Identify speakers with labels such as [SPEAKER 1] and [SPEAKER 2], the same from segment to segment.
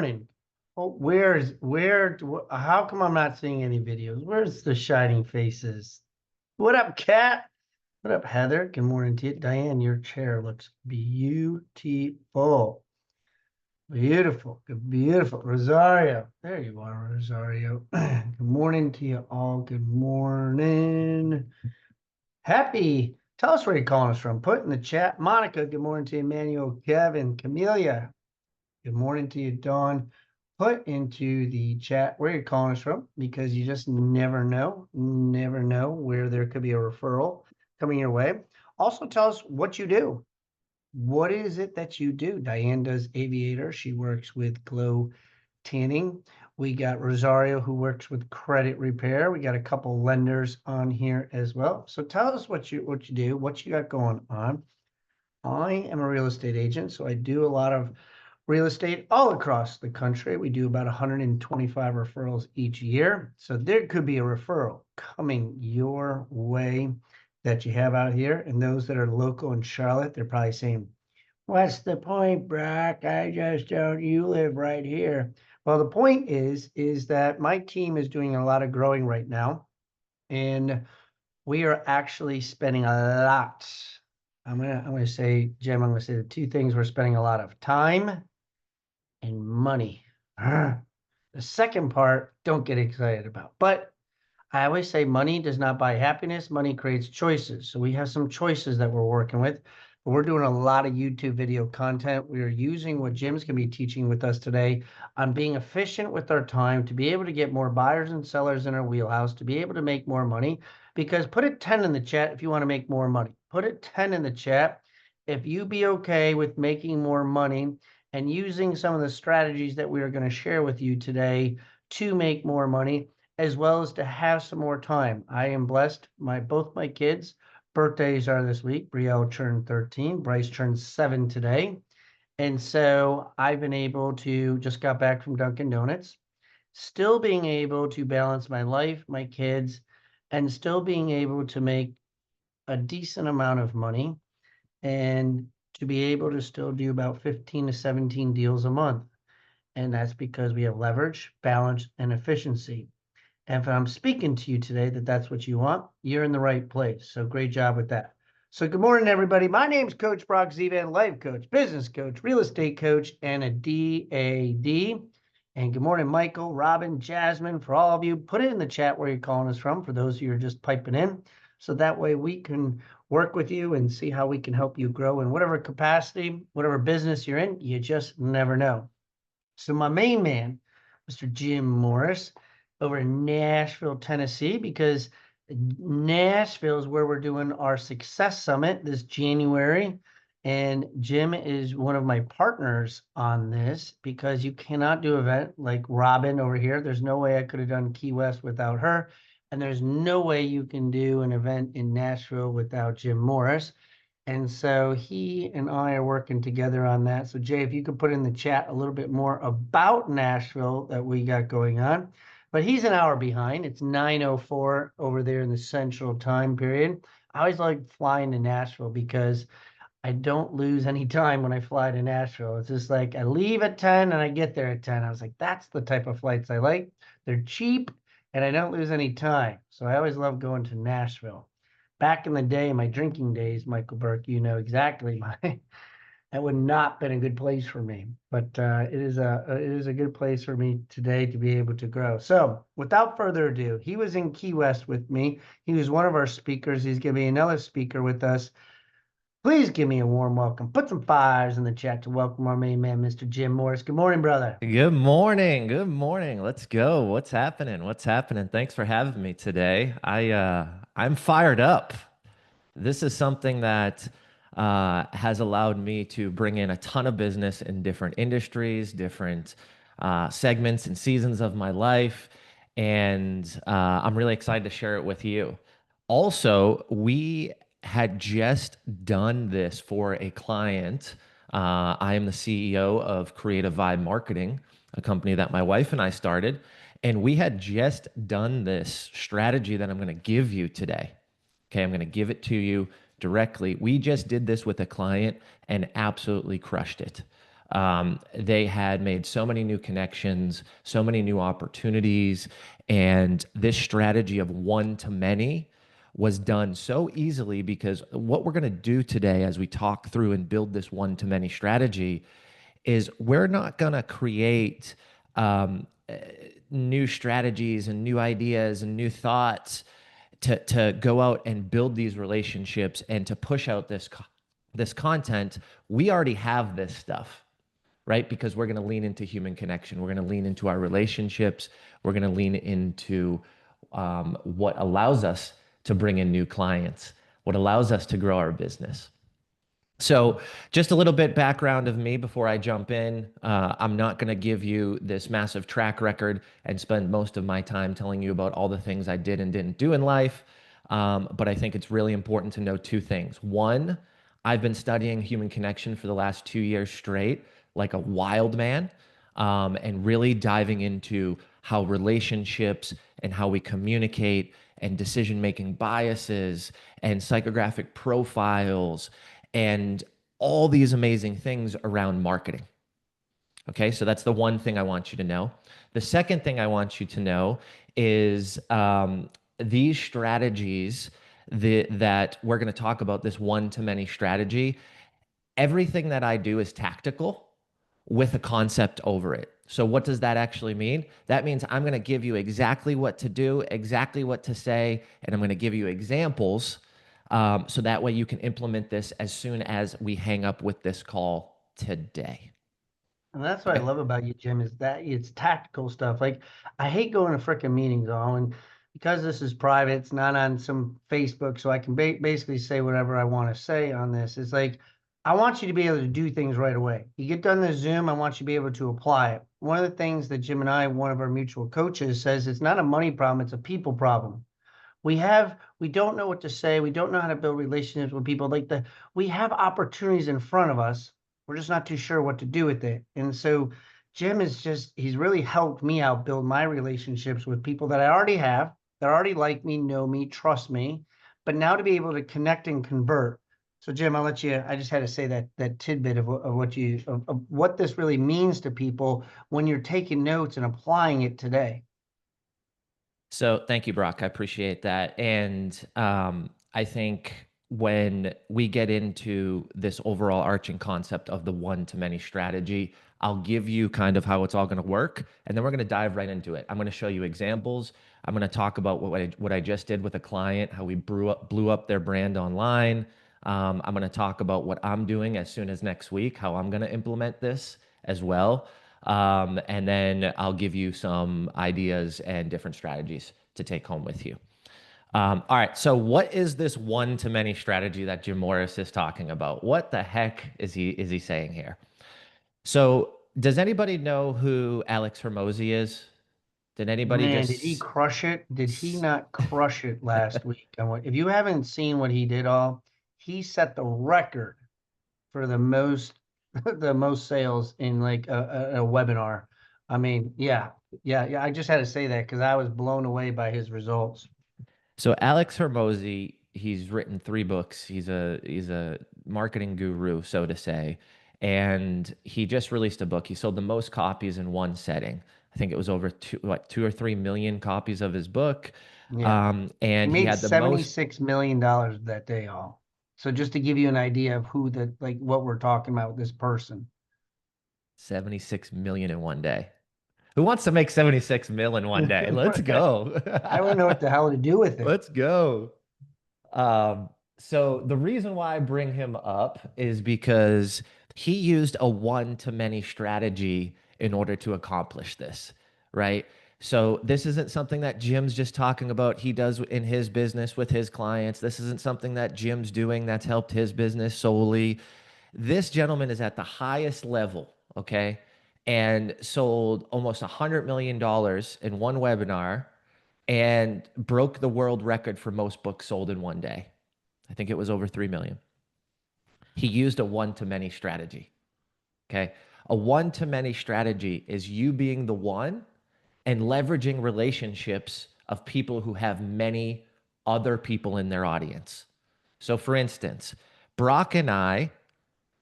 [SPEAKER 1] morning. Oh, how come I'm not seeing any videos? Where's the shining faces? What up, Kat? What up, Heather? Good morning to you. Diane, your chair looks beautiful. Beautiful. Beautiful. Rosario. There you are, Rosario. Good morning to you all. Good morning. Happy. Tell us where you're calling us from. Put in the chat. Monica, good morning to you. Emmanuel, Kevin, Camelia. Good morning to you, Dawn. Put into the chat where you're calling us from because you just never know where there could be a referral coming your way. Also, tell us what you do. What is it that you do? Diane does aviator. She works with Glow Tanning. We got Rosario who works with credit repair. We got a couple lenders on here as well. So tell us what you do, what you got going on. I am a real estate agent, so I do a lot of real estate all across the country. We do about 125 referrals each year. So there could be a referral coming your way that you have out here. And those that are local in Charlotte, they're probably saying, what's the point, Brock? I just don't, you live right here. Well, the point is that my team is doing a lot of growing right now. And we are actually spending a lot. I'm gonna say, Jim, I'm gonna say the two things we're spending a lot of time and money. The second part, don't get excited about. But I always say money does not buy happiness. Money creates choices. So we have some choices that we're working with. But we're doing a lot of YouTube video content. We are using what Jim's going to be teaching with us today on being efficient with our time to be able to get more buyers and sellers in our wheelhouse, to be able to make more money. Because put a 10 in the chat if you want to make more money. Put a 10 in the chat if you be okay with making more money and using some of the strategies that we are going to share with you today to make more money, as well as to have some more time. I am blessed. Both my kids' birthdays are this week. Brielle turned 13. Bryce turned 7 today. And so I've been able to, just got back from Dunkin' Donuts, still being able to balance my life, my kids, and still being able to make a decent amount of money and to be able to still do about 15 to 17 deals a month. And that's because we have leverage, balance, and efficiency. And if I'm speaking to you today that that's what you want, you're in the right place. So great job with that. So good morning, everybody. My name's Coach Brock Zevan, life coach, business coach, real estate coach, and a DAD. And good morning, Michael, Robin, Jasmine, for all of you. Put it in the chat where you're calling us from, for those of you who are just piping in. So that way we can work with you and see how we can help you grow in whatever capacity, whatever business you're in. You just never know. So my main man, Mr. Jim Morris, over in Nashville, Tennessee, because Nashville is where we're doing our Success Summit this January. And Jim is one of my partners on this because you cannot do an event like Robin over here. There's no way I could have done Key West without her. And there's no way you can do an event in Nashville without Jim Morris. And so he and I are working together on that. So Jay, if you could put in the chat a little bit more about Nashville that we got going on. But he's an hour behind. It's 9:04 over there in the central time period. I always like flying to Nashville because I don't lose any time when I fly to Nashville. It's just like I leave at 10 and I get there at 10. I was like, that's the type of flights I like. They're cheap and I don't lose any time. So I always love going to Nashville. Back in the day, my drinking days, Michael Burke, you know exactly that would not been a good place for me. But it is a good place for me today to be able to grow. So without further ado, he was in Key West with me. He was one of our speakers. He's going to be another speaker with us. Please give me a warm welcome. Put some fires in the chat to welcome our main man, Mr. Jim Morris. Good morning, brother.
[SPEAKER 2] Good morning. Good morning. Let's go. What's happening? What's happening? Thanks for having me today. I'm fired up. This is something that has allowed me to bring in a ton of business in different industries, different segments and seasons of my life, and I'm really excited to share it with you. Also, we had just done this for a client. I am the CEO of Creative Vibe Marketing, a company that my wife and I started. And we had just done this strategy that I'm going to give you today. Okay, I'm going to give it to you directly. We just did this with a client and absolutely crushed it. They had made so many new connections, so many new opportunities, and this strategy of one to many was done so easily because what we're going to do today as we talk through and build this one to many strategy is we're not going to create new strategies and new ideas and new thoughts to go out and build these relationships and to push out this content. We already have this stuff, right? Because we're going to lean into human connection. We're going to lean into our relationships. We're going to lean into what allows us to bring in new clients, what allows us to grow our business. So, just a little bit background of me before I jump in. I'm not going to give you this massive track record and spend most of my time telling you about all the things I did and didn't do in life. But I think it's really important to know two things. One, I've been studying human connection for the last 2 years straight, like a wild man, and really diving into how relationships and how we communicate and decision making biases and psychographic profiles and all these amazing things around marketing. Okay, so that's the one thing I want you to know. The second thing I want you to know is these strategies that we're going to talk about, this one to many strategy, everything that I do is tactical with a concept over it. So, what does that actually mean? That means I'm going to give you exactly what to do, exactly what to say, and I'm going to give you examples so that way you can implement this as soon as we hang up with this call today.
[SPEAKER 1] And that's what I
[SPEAKER 2] Okay.
[SPEAKER 1] love about you, Jim, is that it's tactical stuff. Like I hate going to freaking meetings, all, and because this is private, it's not on some Facebook, so I can basically say whatever I want to say on this. It's like I want you to be able to do things right away. You get done the Zoom, I want you to be able to apply it. One of the things that Jim and I, one of our mutual coaches, says it's not a money problem, it's a people problem. We don't know what to say, we don't know how to build relationships with people. We have opportunities in front of us, we're just not too sure what to do with it. And so Jim is just, he's really helped me out build my relationships with people that I already have, that already like me, know me, trust me, but now to be able to connect and convert. So Jim, I'll let you, I just had to say that tidbit of what this really means to people when you're taking notes and applying it today.
[SPEAKER 2] So thank you, Brock. I appreciate that. And I think when we get into this overall arching concept of the one to many strategy, I'll give you kind of how it's all going to work. And then we're going to dive right into it. I'm going to show you examples. I'm going to talk about what I just did with a client, how we blew up their brand online. I'm going to talk about what I'm doing as soon as next week, how I'm going to implement this as well. And then I'll give you some ideas and different strategies to take home with you. All right. So, what is this one to many strategy that Jim Morris is talking about? What the heck is he saying here? So, does anybody know who Alex Hermosi is? Did anybody
[SPEAKER 1] Man, did he
[SPEAKER 2] just
[SPEAKER 1] crush it? Did he not crush it last week? If you haven't seen what he did all, he set the record for the most the most sales in like a webinar. I mean, yeah. I just had to say that because I was blown away by his results.
[SPEAKER 2] So Alex Hermosi, he's written 3 books. He's a marketing guru, so to say, and he just released a book. He sold the most copies in one setting. I think it was over 2 or 3 million copies of his book,
[SPEAKER 1] Yeah. He
[SPEAKER 2] and he
[SPEAKER 1] made
[SPEAKER 2] had the most
[SPEAKER 1] $76 million that day all. So just to give you an idea of who the like what we're talking about with this person.
[SPEAKER 2] 76 million in one day. Who wants to make 76 mil in one day? Let's go.
[SPEAKER 1] I wouldn't know what the hell to do with it.
[SPEAKER 2] Let's go. Um, so the reason why I bring him up is because he used a one to many strategy in order to accomplish this, right? So this isn't something that Jim's just talking about. He does in his business with his clients. This isn't something that Jim's doing that's helped his business solely. This gentleman is at the highest level, okay? And sold almost $100 million in one webinar and broke the world record for most books sold in one day. I think it was over 3 million. He used a one to many strategy. Okay. A one to many strategy is you being the one and leveraging relationships of people who have many other people in their audience. So, for instance, Brock and I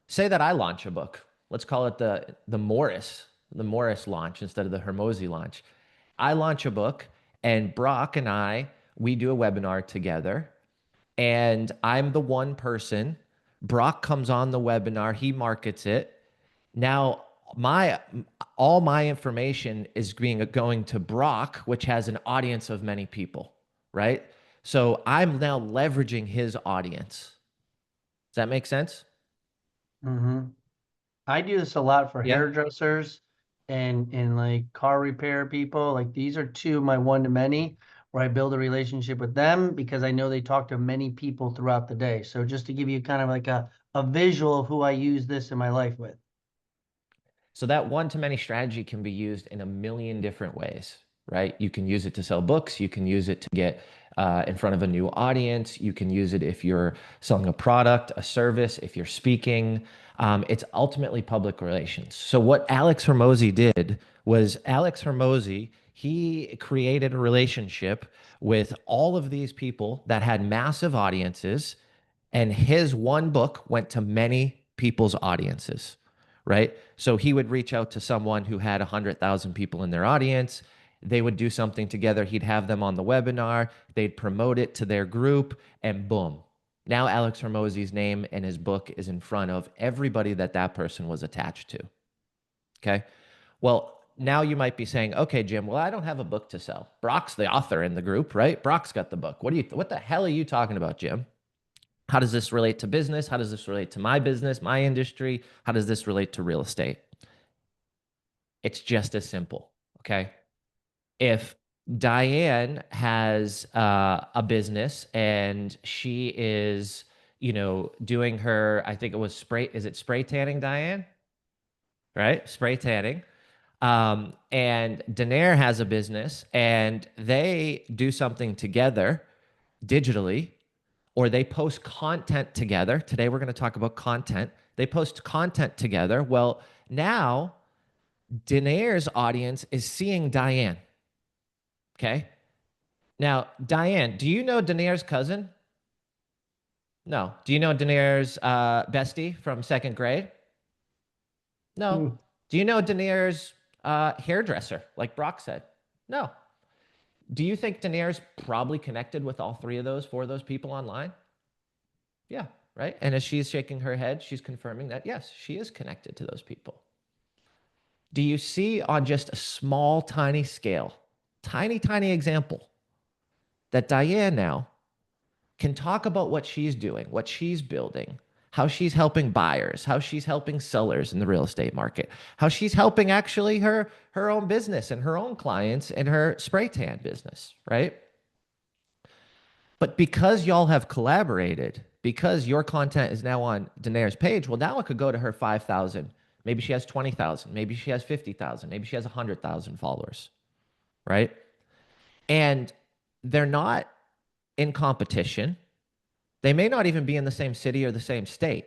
[SPEAKER 2] say that I launch a book. Let's call it the Morris launch instead of the Hermosi launch. I launch a book, and Brock and I, we do a webinar together, and I'm the one person. Brock comes on the webinar, he markets it. Now, my all my information is being going to Brock, which has an audience of many people, right? So I'm now leveraging his audience. Does that make sense?
[SPEAKER 1] Mm-hmm. I do this a lot for
[SPEAKER 2] Yeah.
[SPEAKER 1] hairdressers and like car repair people. Like these are two of my one to many where I build a relationship with them because I know they talk to many people throughout the day. So just to give you kind of like a visual of who I use this in my life with.
[SPEAKER 2] So that one-to-many strategy can be used in a million different ways, right? You can use it to sell books. You can use it to get in front of a new audience. You can use it if you're selling a product, a service, if you're speaking. It's ultimately public relations. So what Alex Hermosi did was he created a relationship with all of these people that had massive audiences, and his one book went to many people's audiences, right? So he would reach out to someone who had 100,000 people in their audience. They would do something together. He'd have them on the webinar. They'd promote it to their group, and boom. Now Alex Hermosi's name and his book is in front of everybody that that person was attached to. Okay. Well, now you might be saying, okay, Jim, well, I don't have a book to sell. Brock's the author in the group, right? Brock's got the book. What the hell are you talking about, Jim? How does this relate to business? How does this relate to my business, my industry? How does this relate to real estate? It's just as simple. Okay. If Diane has a business and she is, doing her, I think it was is it spray tanning, Diane? Right? Spray tanning. And Daenerys has a business and they do something together digitally, or they post content together. Today, we're going to talk about content. They post content together. Well, now Daenerys' audience is seeing Diane. Okay. Now, Diane, do you know Daenerys' cousin? No. Do you know Daenerys' bestie from second grade? No.
[SPEAKER 1] Hmm.
[SPEAKER 2] Do you know Daenerys' hairdresser, like Brock said? No. Do you think Daenerys probably connected with all three of those, four of those people online? Yeah, right. And as she's shaking her head, she's confirming that, yes, she is connected to those people. Do you see on just a small, tiny scale, tiny, tiny example, that Diane now can talk about what she's doing, what she's building, how she's helping buyers, how she's helping sellers in the real estate market, how she's helping actually her own business and her own clients and her spray tan business, right? But because y'all have collaborated, because your content is now on Daenerys' page, well, now it could go to her 5,000. Maybe she has 20,000. Maybe she has 50,000. Maybe she has 100,000 followers, right? And they're not in competition. They may not even be in the same city or the same state,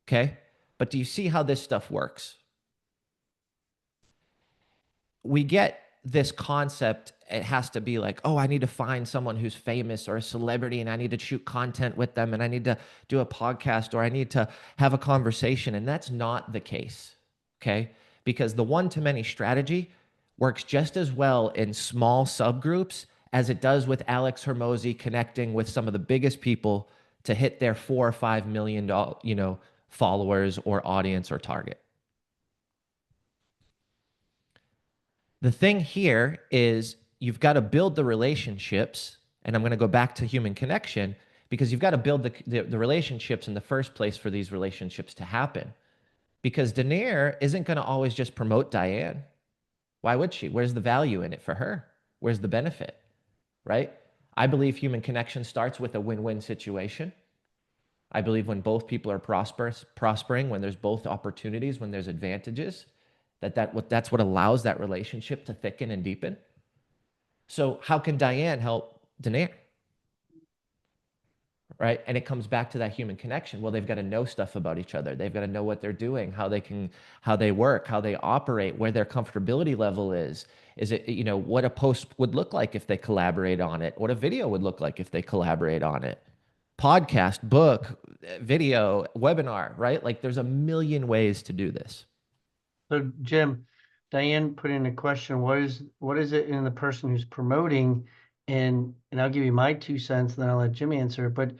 [SPEAKER 2] okay? But do you see how this stuff works? We get this concept, it has to be like, oh, I need to find someone who's famous or a celebrity and I need to shoot content with them and I need to do a podcast or I need to have a conversation. And that's not the case, okay? Because the one-to-many strategy works just as well in small subgroups as it does with Alex Hermosi connecting with some of the biggest people to hit their 4 or 5 million, followers or audience or target. The thing here is you've got to build the relationships, and I'm going to go back to human connection because you've got to build the relationships in the first place for these relationships to happen. Because Daenerys isn't going to always just promote Diane. Why would she? Where's the value in it for her? Where's the benefit? Right? I believe human connection starts with a win-win situation. I believe when both people are prospering, when there's both opportunities, when there's advantages, that's what allows that relationship to thicken and deepen. So how can Diane help Daenerys? Right? And it comes back to that human connection. Well, they've got to know stuff about each other. They've got to know what they're doing, how they work, how they operate, where their comfortability level is. Is it, what a post would look like if they collaborate on it, what a video would look like if they collaborate on it. Podcast, book, video, webinar, right? Like there's a million ways to do this.
[SPEAKER 1] So Jim, Diane put in a question, what is it in the person who's promoting? And I'll give you my 2 cents, then I'll let Jim answer. But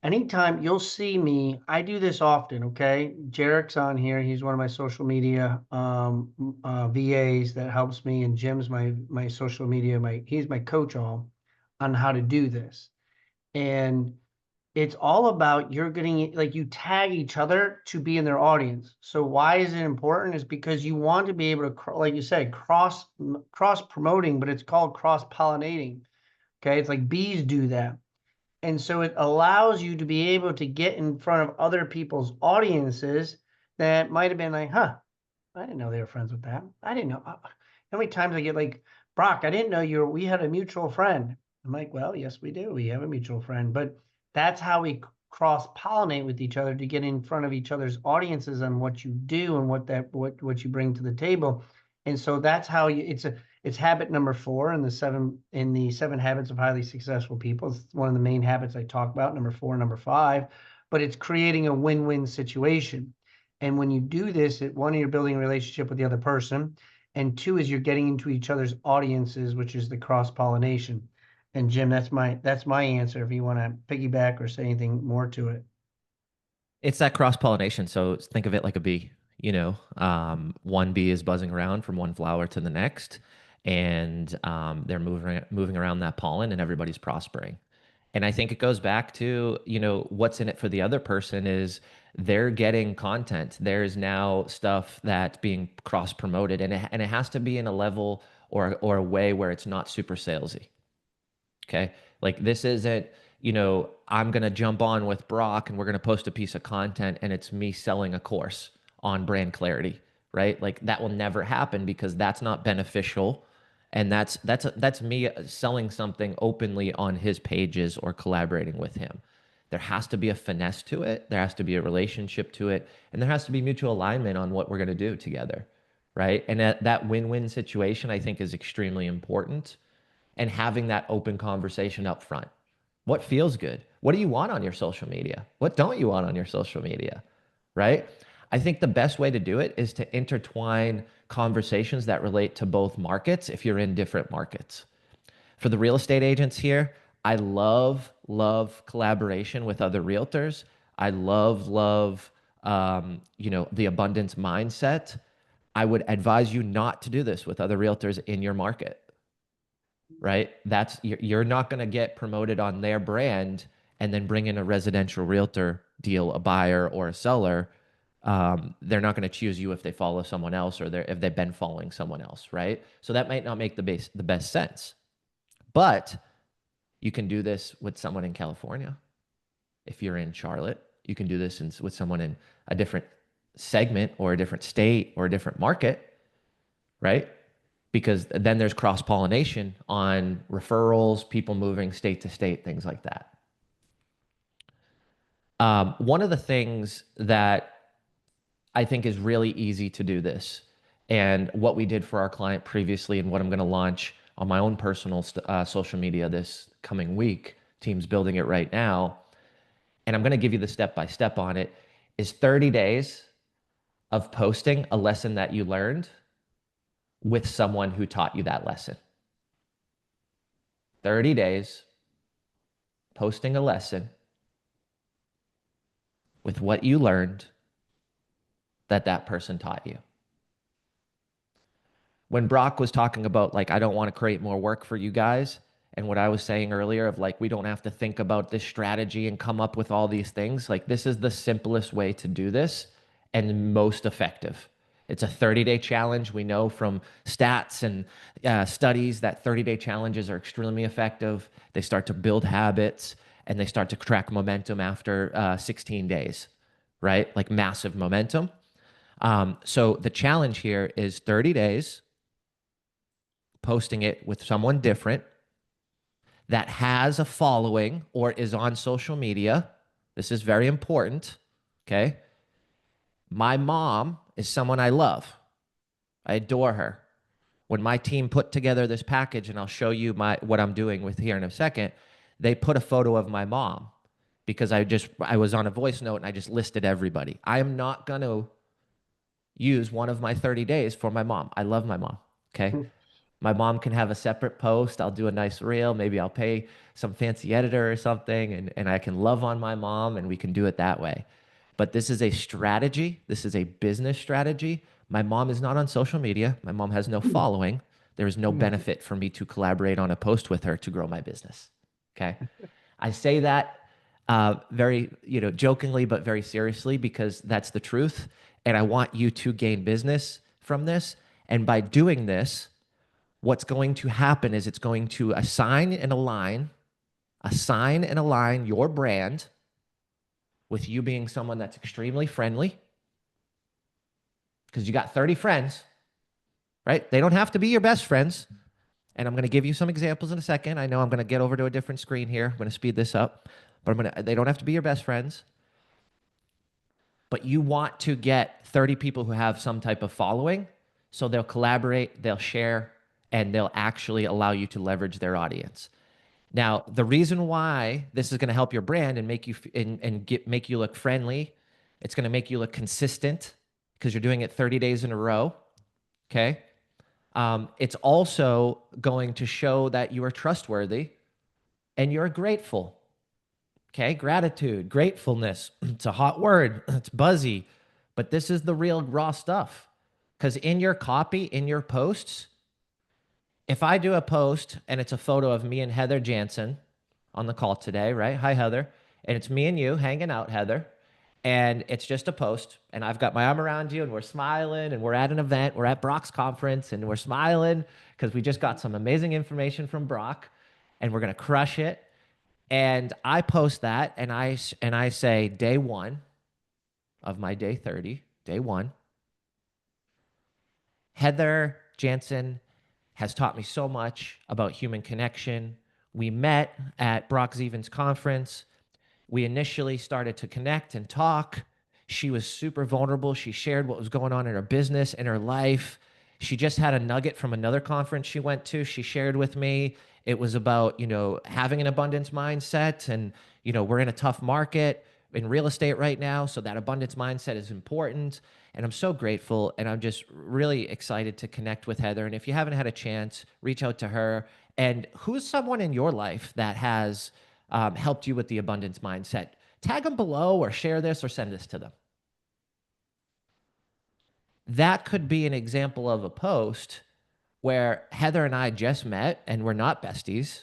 [SPEAKER 1] anytime you'll see me, I do this often, okay? Jarek's on here. He's one of my social media VAs that helps me, and Jim's my social media, he's my coach all on how to do this. And it's all about you're getting like you tag each other to be in their audience. So why is it important? Is because you want to be able to, like you said, cross promoting, but it's called cross pollinating. Okay, it's like bees do that. And so it allows you to be able to get in front of other people's audiences that might have been like, huh, I didn't know they were friends with that. I didn't know. How many times I get like, Brock, I didn't know we had a mutual friend. I'm like, well, yes, we do. We have a mutual friend, but that's how we cross pollinate with each other to get in front of each other's audiences on what you do and what you bring to the table. And so that's how it's habit number 4 in the 7 habits of highly successful people. It's one of the main habits I talk about, number 4, number 5, but it's creating a win-win situation. And when you do this, one, you're building a relationship with the other person, and 2 is you're getting into each other's audiences, which is the cross-pollination. And Jim, that's my answer. If you want to piggyback or say anything more to it.
[SPEAKER 2] It's that cross pollination. So think of it like a bee. One bee is buzzing around from one flower to the next, and they're moving around that pollen, and everybody's prospering. And I think it goes back to, what's in it for the other person is they're getting content. There's now stuff that's being cross promoted, and it has to be in a level or a way where it's not super salesy. Okay. Like this isn't, I'm going to jump on with Brock and we're going to post a piece of content and it's me selling a course on brand clarity, right? Like that will never happen because that's not beneficial. And that's me selling something openly on his pages or collaborating with him. There has to be a finesse to it. There has to be a relationship to it. And there has to be mutual alignment on what we're going to do together, right? And that win-win situation, I think, is extremely important, and having that open conversation up front. What feels good? What do you want on your social media? What don't you want on your social media? Right? I think the best way to do it is to intertwine conversations that relate to both markets if you're in different markets. For the real estate agents here, I love collaboration with other realtors. I love, the abundance mindset. I would advise you not to do this with other realtors in your market, right? You're not going to get promoted on their brand and then bring in a residential realtor deal, a buyer or a seller. They're not going to choose you if they follow someone else or if they've been following someone else, right? So that might not make the best sense. But you can do this with someone in California. If you're in Charlotte, you can do this with someone in a different segment or a different state or a different market, right? Because then there's cross pollination on referrals, people moving state to state, things like that. One of the things that I think is really easy to do this, and what we did for our client previously, and what I'm going to launch on my own personal social media this coming week, team's building it right now, and I'm going to give you the step by step on it, is 30 days of posting a lesson that you learned with someone who taught you that lesson. 30 days posting a lesson with what you learned that person taught you. When Brock was talking about, like, I don't want to create more work for you guys, and what I was saying earlier of like, we don't have to think about this strategy and come up with all these things, like this is the simplest way to do this and most effective. It's a 30-day challenge. We know from stats and studies that 30-day challenges are extremely effective. They start to build habits and they start to track momentum after 16 days, right? Like massive momentum. So the challenge here is 30 days, posting it with someone different that has a following or is on social media. This is very important. Okay. My mom is someone I love. I adore her. When my team put together this package, and I'll show you what I'm doing with here in a second, they put a photo of my mom. because I was on a voice note and I just listed everybody. I am not going to use one of my 30 days for my mom. I love my mom. Okay. My mom can have a separate post. I'll do a nice reel. Maybe I'll pay some fancy editor or something, and I can love on my mom and we can do it that way. But this is a strategy. This is a business strategy. My mom is not on social media. My mom has no following. There is no benefit for me to collaborate on a post with her to grow my business. Okay. I say that very, jokingly, but very seriously because that's the truth. And I want you to gain business from this. And by doing this, what's going to happen is it's going to assign and align your brand with you being someone that's extremely friendly because you got 30 friends, right? They don't have to be your best friends. And I'm going to give you some examples in a second. I know I'm going to get over to a different screen here. I'm going to speed this up, but they don't have to be your best friends. But you want to get 30 people who have some type of following. So they'll collaborate, they'll share, and they'll actually allow you to leverage their audience. Now, the reason why this is going to help your brand and make you make you look friendly, it's going to make you look consistent because you're doing it 30 days in a row. Okay. It's also going to show that you are trustworthy and you're grateful. Okay. Gratitude, gratefulness. It's a hot word. It's buzzy, but this is the real raw stuff. Because in your copy, in your posts, if I do a post and it's a photo of me and Heather Jansen on the call today, right? Hi, Heather. And it's me and you hanging out, Heather. And it's just a post. And I've got my arm around you and we're smiling and we're at an event. We're at Brock's conference and we're smiling because we just got some amazing information from Brock and we're going to crush it. And I post that and I say day one of my day 30, day one, Heather Jansen has taught me so much about human connection. We met at Brock Zevan's conference. We initially started to connect and talk. She was super vulnerable. She shared what was going on in her business, in her life. She just had a nugget from another conference she went to. She shared with me. It was about, having an abundance mindset. And, we're in a tough market in real estate right now. So that abundance mindset is important. And I'm so grateful. And I'm just really excited to connect with Heather. And if you haven't had a chance, reach out to her. And who's someone in your life that has helped you with the abundance mindset? Tag them below or share this or send this to them. That could be an example of a post where Heather and I just met and we're not besties,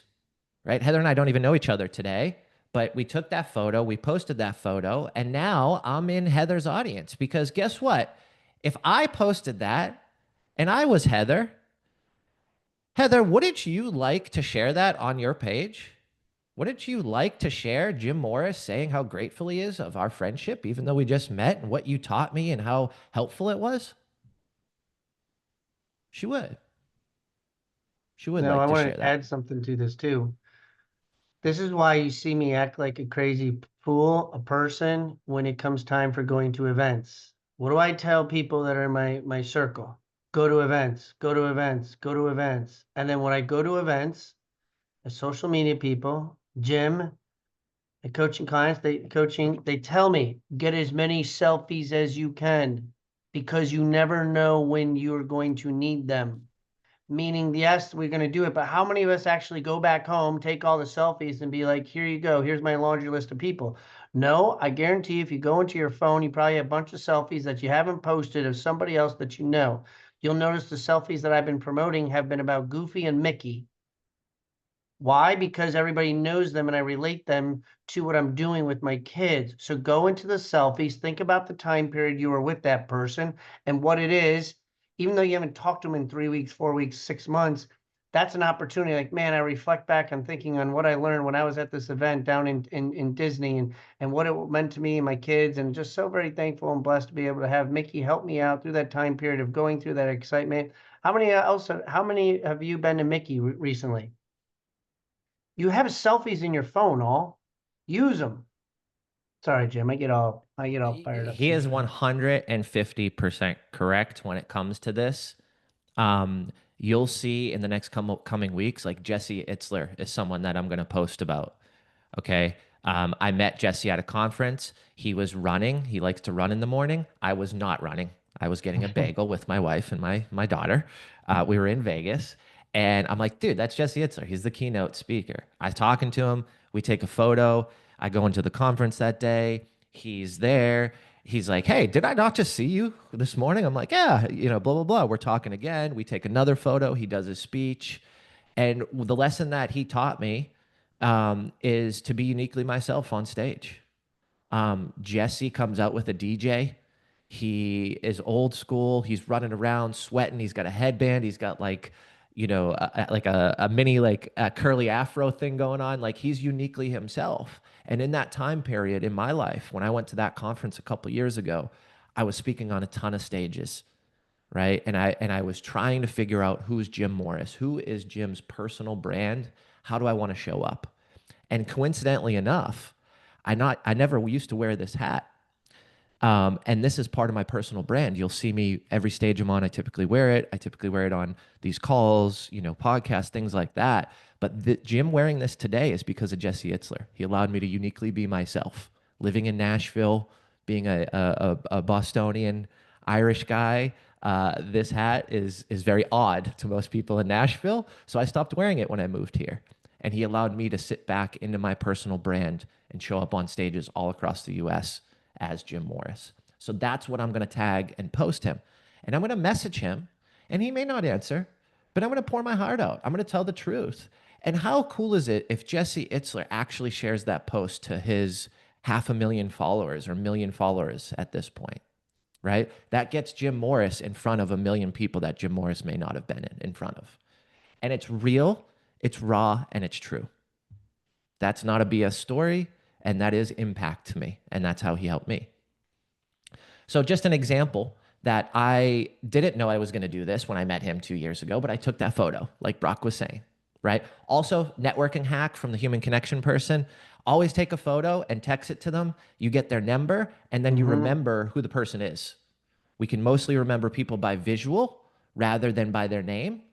[SPEAKER 2] right? Heather and I don't even know each other today, but we took that photo, we posted that photo, and now I'm in Heather's audience because guess what? If I posted that and I was Heather, wouldn't you like to share that on your page? Wouldn't you like to share Jim Morris saying how grateful he is of our friendship, even though we just met and what you taught me and how helpful it was? She would. She would
[SPEAKER 1] No,
[SPEAKER 2] like
[SPEAKER 1] I
[SPEAKER 2] to
[SPEAKER 1] want
[SPEAKER 2] share
[SPEAKER 1] to
[SPEAKER 2] that.
[SPEAKER 1] add something to this too. This is why you see me act like a crazy fool, a person, when it comes time for going to events. What do I tell people that are in my circle? Go to events, go to events, go to events. And then when I go to events, the social media people, Jim, the coaching clients, they tell me get as many selfies as you can because you never know when you're going to need them. Meaning, yes, we're going to do it, but how many of us actually go back home, take all the selfies, and be like, here you go, here's my laundry list of people? No, I guarantee you, if you go into your phone, you probably have a bunch of selfies that you haven't posted of somebody else that you know. You'll notice the selfies that I've been promoting have been about Goofy and Mickey. Why? Because everybody knows them and I relate them to what I'm doing with my kids. So go into the selfies, think about the time period you were with that person and what it is, even though you haven't talked to them in 3 weeks, 4 weeks, 6 months. That's an opportunity. Like, man, I reflect back on thinking on what I learned when I was at this event down in Disney and what it meant to me and my kids. And just so very thankful and blessed to be able to have Mickey help me out through that time period of going through that excitement. How many have you been to Mickey recently? You have selfies in your phone, all. Use them. Sorry, Jim. I get all fired up
[SPEAKER 2] He is
[SPEAKER 1] sometimes.
[SPEAKER 2] 150% correct when it comes to this. You'll see in the next coming weeks, like Jesse Itzler is someone that I'm going to post about. Okay. I met Jesse at a conference. He was running. He likes to run in the morning. I was not running. I was getting a bagel with my wife and my daughter. We were in Vegas, and I'm like, dude, that's Jesse Itzler. He's the keynote speaker. I was talking to him. We take a photo. I go into the conference that day. He's there. He's like, hey, did I not just see you this morning? I'm like, yeah, blah, blah, blah. We're talking again. We take another photo. He does his speech. And the lesson that he taught me is to be uniquely myself on stage. Jesse comes out with a DJ. He is old school. He's running around, sweating. He's got a headband. He's got like a mini like a curly afro thing going on. Like he's uniquely himself. And in that time period in my life, when I went to that conference a couple years ago, I was speaking on a ton of stages, right? And I was trying to figure out who's Jim Morris, who is Jim's personal brand, how do I want to show up? And coincidentally enough, I never used to wear this hat. And this is part of my personal brand. You'll see me every stage I'm on. I typically wear it. I typically wear it on these calls, podcasts, things like that. But Jim wearing this today is because of Jesse Itzler. He allowed me to uniquely be myself. Living in Nashville, being a Bostonian Irish guy, this hat is very odd to most people in Nashville. So I stopped wearing it when I moved here. And he allowed me to sit back into my personal brand and show up on stages all across the US as Jim Morris. So that's what I'm going to tag and post him. And I'm going to message him, and he may not answer, but I'm going to pour my heart out. I'm going to tell the truth. And how cool is it if Jesse Itzler actually shares that post to his 500,000 followers or million followers at this point, right? That gets Jim Morris in front of a million people that Jim Morris may not have been in front of. And it's real, it's raw, and it's true. That's not a BS story, and that is impact to me, and that's how he helped me. So just an example that I didn't know I was going to do this when I met him 2 years ago, but I took that photo, like Brock was saying, right? Also, networking hack from the human connection person, always take a photo and text it to them. You get their number, and then you remember who the person is. We can mostly remember people by visual rather than by their name.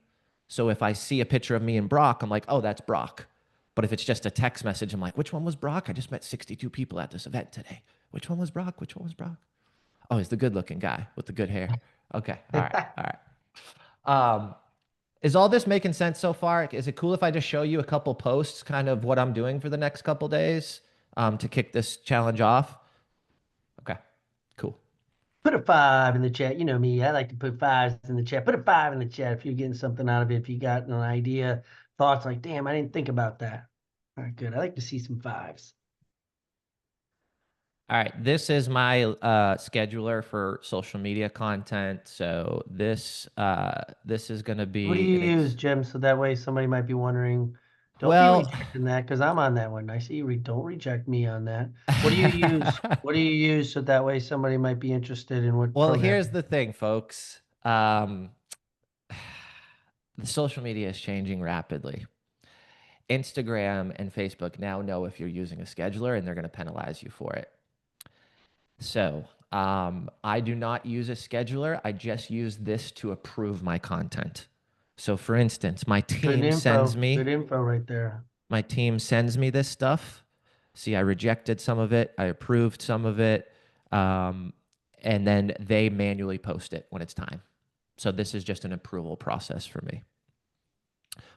[SPEAKER 2] So if I see a picture of me and Brock, I'm like, oh, that's Brock. But if it's just a text message, I'm like, which one was Brock? I just met 62 people at this event today. Which one was Brock? Which one was Brock? Oh, he's the good looking guy with the good hair. Okay. All right. All right. Is all this making sense so far? Is it cool if I just show you a couple posts, kind of what I'm doing for the next couple days to kick this challenge off? Okay. Cool.
[SPEAKER 1] Put a 5 in the chat. You know me, I like to put 5s in the chat. Put a 5 in the chat if you're getting something out of it. If you got an idea, thoughts like, damn, I didn't think about that. All right, good. I like to see some 5s.
[SPEAKER 2] All right, this is my scheduler for social media content. So this is going to be
[SPEAKER 1] What do you use, Jim? So that way somebody might be wondering, don't be
[SPEAKER 2] well.
[SPEAKER 1] rejecting that because I'm on that one. I see you. Don't reject me on that. What do you use? What do you use so that way somebody might be interested in what
[SPEAKER 2] Well,
[SPEAKER 1] program?
[SPEAKER 2] here's the thing, folks. The social media is changing rapidly. Instagram and Facebook now know if you're using a scheduler, and they're going to penalize you for it. So I do not use a scheduler. I just use this to approve my content. So for instance, my team sends me
[SPEAKER 1] Good info right there.
[SPEAKER 2] my team sends me this stuff. See, I rejected some of it. I approved some of it. And then they manually post it when it's time. So this is just an approval process for me.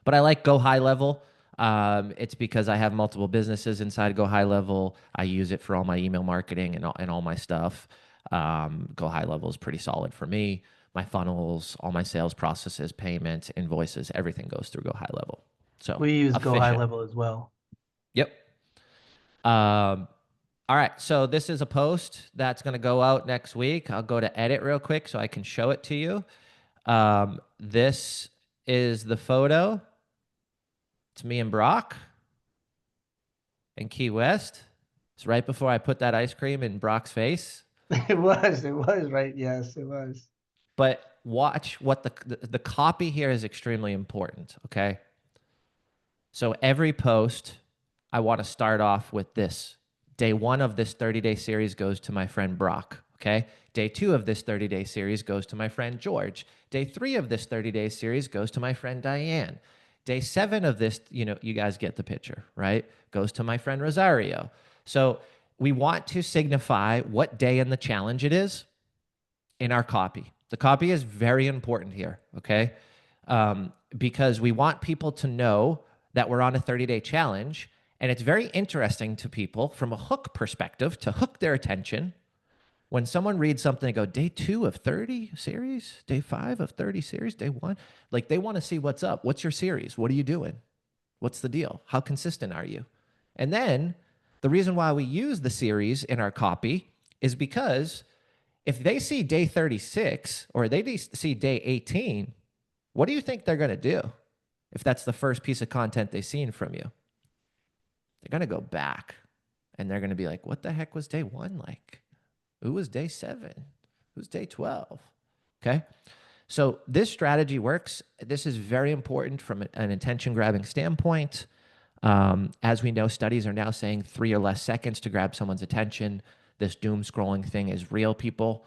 [SPEAKER 2] But I like Go High Level. It's because I have multiple businesses inside Go High Level. I use it for all my email marketing and all my stuff. Go High Level is pretty solid for me. My funnels, all my sales processes, payments, invoices, everything goes through Go High Level. So
[SPEAKER 1] We use Go High
[SPEAKER 2] efficient.
[SPEAKER 1] Level as well.
[SPEAKER 2] Yep. All right. So this is a post that's going to go out next week. I'll go to edit real quick so I can show it to you. This is the photo. It's me and Brock in Key West. It's right before I put that ice cream in Brock's face.
[SPEAKER 1] It was right. Yes, it was.
[SPEAKER 2] But watch what the copy here is extremely important. Okay. So every post, I want to start off with this. Day 1 of this 30-day series goes to my friend Brock. Okay. Day 2 of this 30-day series goes to my friend George. Day 3 of this 30-day series goes to my friend Diane. Day 7 of this, you guys get the picture, right? Goes to my friend Rosario. So we want to signify what day in the challenge it is in our copy. The copy is very important here, okay? Because we want people to know that we're on a 30-day challenge. And it's very interesting to people from a hook perspective to hook their attention. When someone reads something, they go, day 2 of 30 series, day 5 of 30 series, day 1. Like, they want to see what's up. What's your series? What are you doing? What's the deal? How consistent are you? And then the reason why we use the series in our copy is because if they see day 36 or they see day 18, what do you think they're going to do if that's the first piece of content they've seen from you? They're going to go back and they're going to be like, what the heck was day 1 like? Who was day 7? Who's day 12? Okay. So this strategy works. This is very important from an attention grabbing standpoint. As we know, studies are now saying 3 or less seconds to grab someone's attention. This doom scrolling thing is real, people.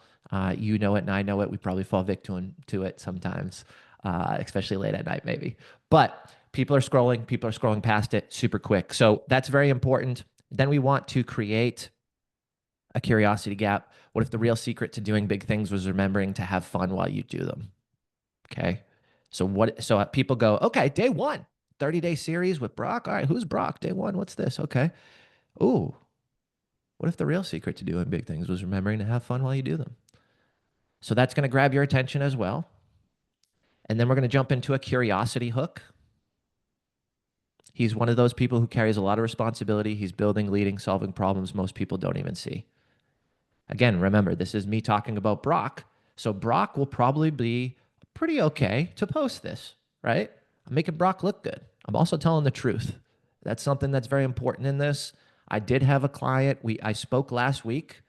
[SPEAKER 2] You know it and I know it. We probably fall victim to it sometimes, especially late at night, maybe. But people are scrolling past it super quick. So that's very important. Then we want to create a curiosity gap. What if the real secret to doing big things was remembering to have fun while you do them? Okay. So people go, okay, day 1, 30-day series with Brock. All right, who's Brock? Day 1, what's this? Okay. Ooh, what if the real secret to doing big things was remembering to have fun while you do them? So that's going to grab your attention as well. And then we're going to jump into a curiosity hook. He's one of those people who carries a lot of responsibility. He's building, leading, solving problems most people don't even see. Again, remember, this is me talking about Brock. So Brock will probably be pretty okay to post this, right? I'm making Brock look good. I'm also telling the truth. That's something that's very important in this. I did have a client. I spoke last week,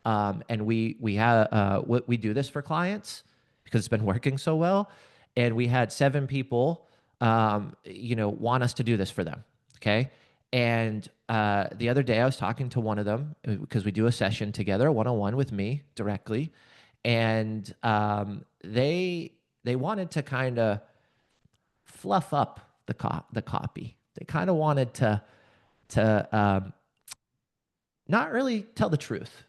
[SPEAKER 2] and we do this for clients because it's been working so well. And we had 7 people, want us to do this for them. Okay. And the other day I was talking to one of them because we do a session together, one-on-one with me directly. And they wanted to kind of fluff up the copy. They kind of wanted to not really tell the truth.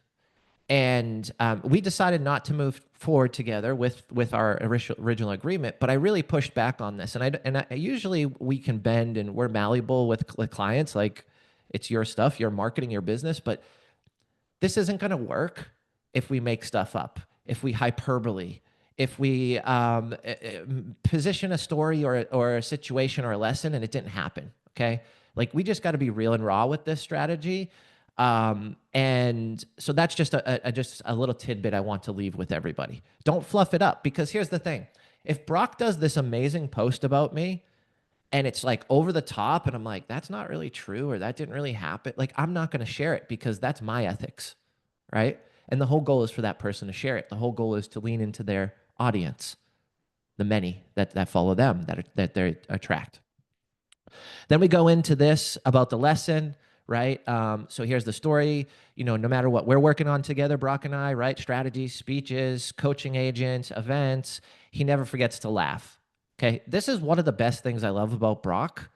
[SPEAKER 2] And we decided not to move forward together with our original agreement. But I really pushed back on this, and I usually we can bend and we're malleable with clients. Like, it's your stuff, your marketing, your business, but this isn't going to work if we make stuff up, if we hyperbole, if we position a story or a situation or a lesson and it didn't happen. Okay, like, we just got to be real and raw with this strategy. And so that's just a little tidbit I want to leave with everybody. Don't fluff it up, because here's the thing. If Brock does this amazing post about me and it's like over the top and I'm like, that's not really true, or that didn't really happen, like, I'm not going to share it because that's my ethics, right? And the whole goal is for that person to share it. The whole goal is to lean into their audience, the many that follow them, that they attract. Then we go into this about the lesson, right? So here's the story. No matter what we're working on together, Brock and I, right? Strategies, speeches, coaching agents, events, he never forgets to laugh. Okay. This is one of the best things I love about Brock.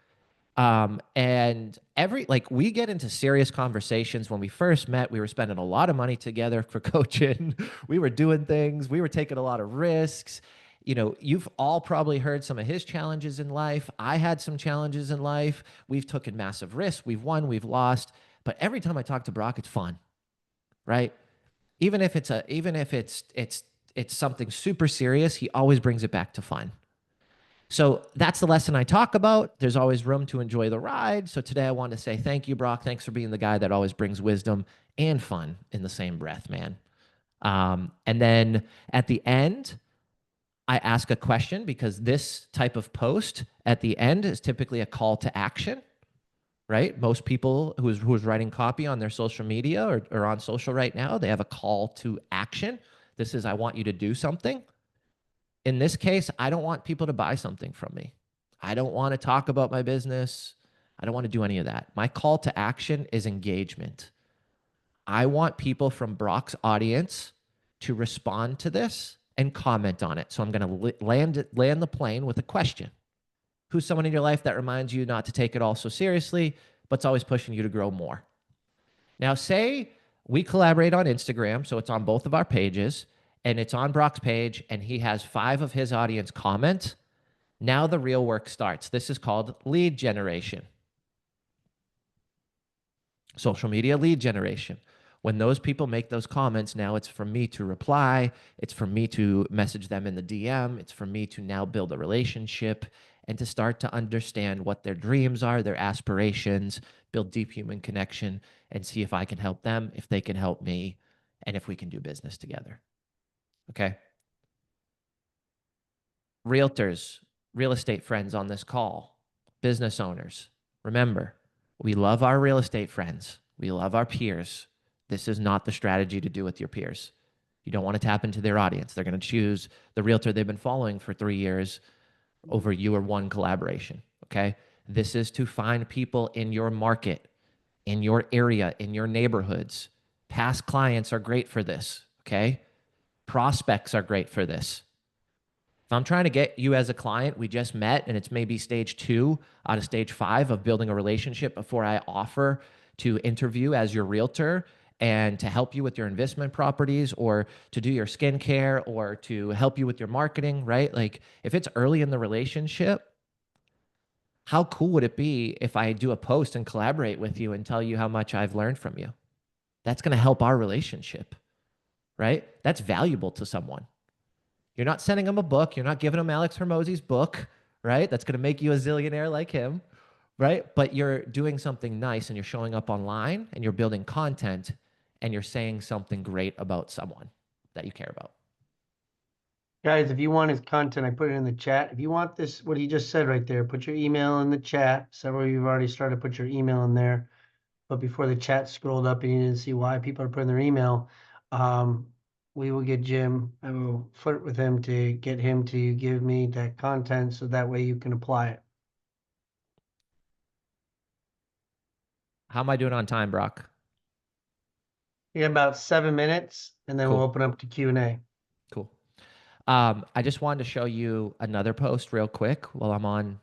[SPEAKER 2] And we get into serious conversations. When we first met, we were spending a lot of money together for coaching. We were doing things, we were taking a lot of risks. You've all probably heard some of his challenges in life. I had some challenges in life. We've taken massive risks. We've won, we've lost. But every time I talk to Brock, it's fun, right? Even if it's something super serious, he always brings it back to fun. So that's the lesson I talk about. There's always room to enjoy the ride. So today I want to say thank you, Brock. Thanks for being the guy that always brings wisdom and fun in the same breath, man. And then at the end, I ask a question, because this type of post at the end is typically a call to action, right? Most people who's writing copy on their social media or on social right now, they have a call to action. This is, I want you to do something. In this case, I don't want people to buy something from me. I don't want to talk about my business. I don't want to do any of that. My call to action is engagement. I want people from Brock's audience to respond to this and comment on it. So I'm going to land the plane with a question. Who's someone in your life that reminds you not to take it all so seriously, but's always pushing you to grow more? Now, say we collaborate on Instagram, so it's on both of our pages, and it's on Brock's page, and he has 5 of his audience comment. Now the real work starts. This is called lead generation, social media lead generation. When those people make those comments, now it's for me to reply. It's for me to message them in the DM. It's for me to now build a relationship and to start to understand what their dreams are, their aspirations, build deep human connection, and see if I can help them, if they can help me, and if we can do business together. Okay. Realtors, real estate friends on this call, business owners, remember, we love our real estate friends. We love our peers. This is not the strategy to do with your peers. You don't want to tap into their audience. They're going to choose the realtor they've been following for 3 years over you or one collaboration. Okay. This is to find people in your market, in your area, in your neighborhoods. Past clients are great for this. Okay. Prospects are great for this. If I'm trying to get you as a client, we just met and it's maybe stage 2 out of stage 5 of building a relationship before I offer to interview as your realtor and to help you with your investment properties or to do your skincare or to help you with your marketing, right? Like if it's early in the relationship, how cool would it be if I do a post and collaborate with you and tell you how much I've learned from you? That's going to help our relationship, right? That's valuable to someone. You're not sending them a book. You're not giving them Alex Hermosi's book, right? That's going to make you a zillionaire like him, right? But you're doing something nice and you're showing up online and you're building content and you're saying something great about someone that you care about.
[SPEAKER 1] Guys, if you want his content, I put it in the chat. If you want this, what he just said right there, put your email in the chat. Several of you have already started to put your email in there. But before the chat scrolled up and you didn't see why people are putting their email, um, we will get Jim. I will flirt with him to get him to give me that content so that way you can apply it.
[SPEAKER 2] How am I doing on time, Brock?
[SPEAKER 1] You got about 7 minutes, and then we'll
[SPEAKER 2] Cool.
[SPEAKER 1] open up to Q&A.
[SPEAKER 2] Cool. I just wanted to show you another post real quick while I'm on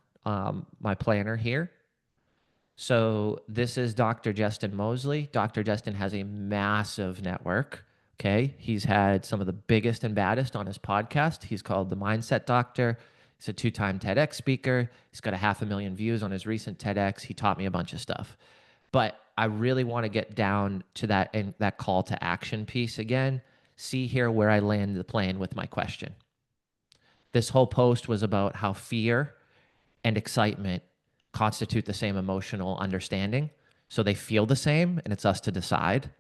[SPEAKER 2] my planner here. So this is Dr. Justin Mosley. Dr. Justin has a massive network. Okay. He's had some of the biggest and baddest on his podcast. He's called The Mindset Doctor. He's a 2-time TEDx speaker. He's got 500,000 views on his recent TEDx. He taught me a bunch of stuff. But I really want to get down to that and that call to action piece again. See here where I land the plane with my question. This whole post was about how fear and excitement constitute the same emotional understanding. So they feel the same, and it's us to decide.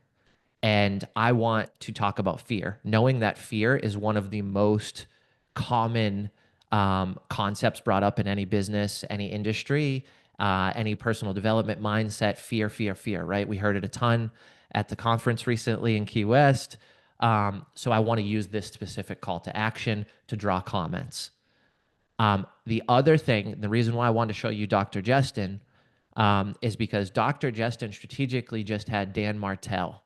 [SPEAKER 2] And I want to talk about fear, knowing that fear is one of the most common concepts brought up in any business, any industry, any personal development mindset. Fear, fear, fear, right? We heard it a ton at the conference recently in Key West. So I want to use this specific call to action to draw comments. The other thing, the reason why I wanted to show you Dr. Justin is because Dr. Justin strategically just had Dan Martell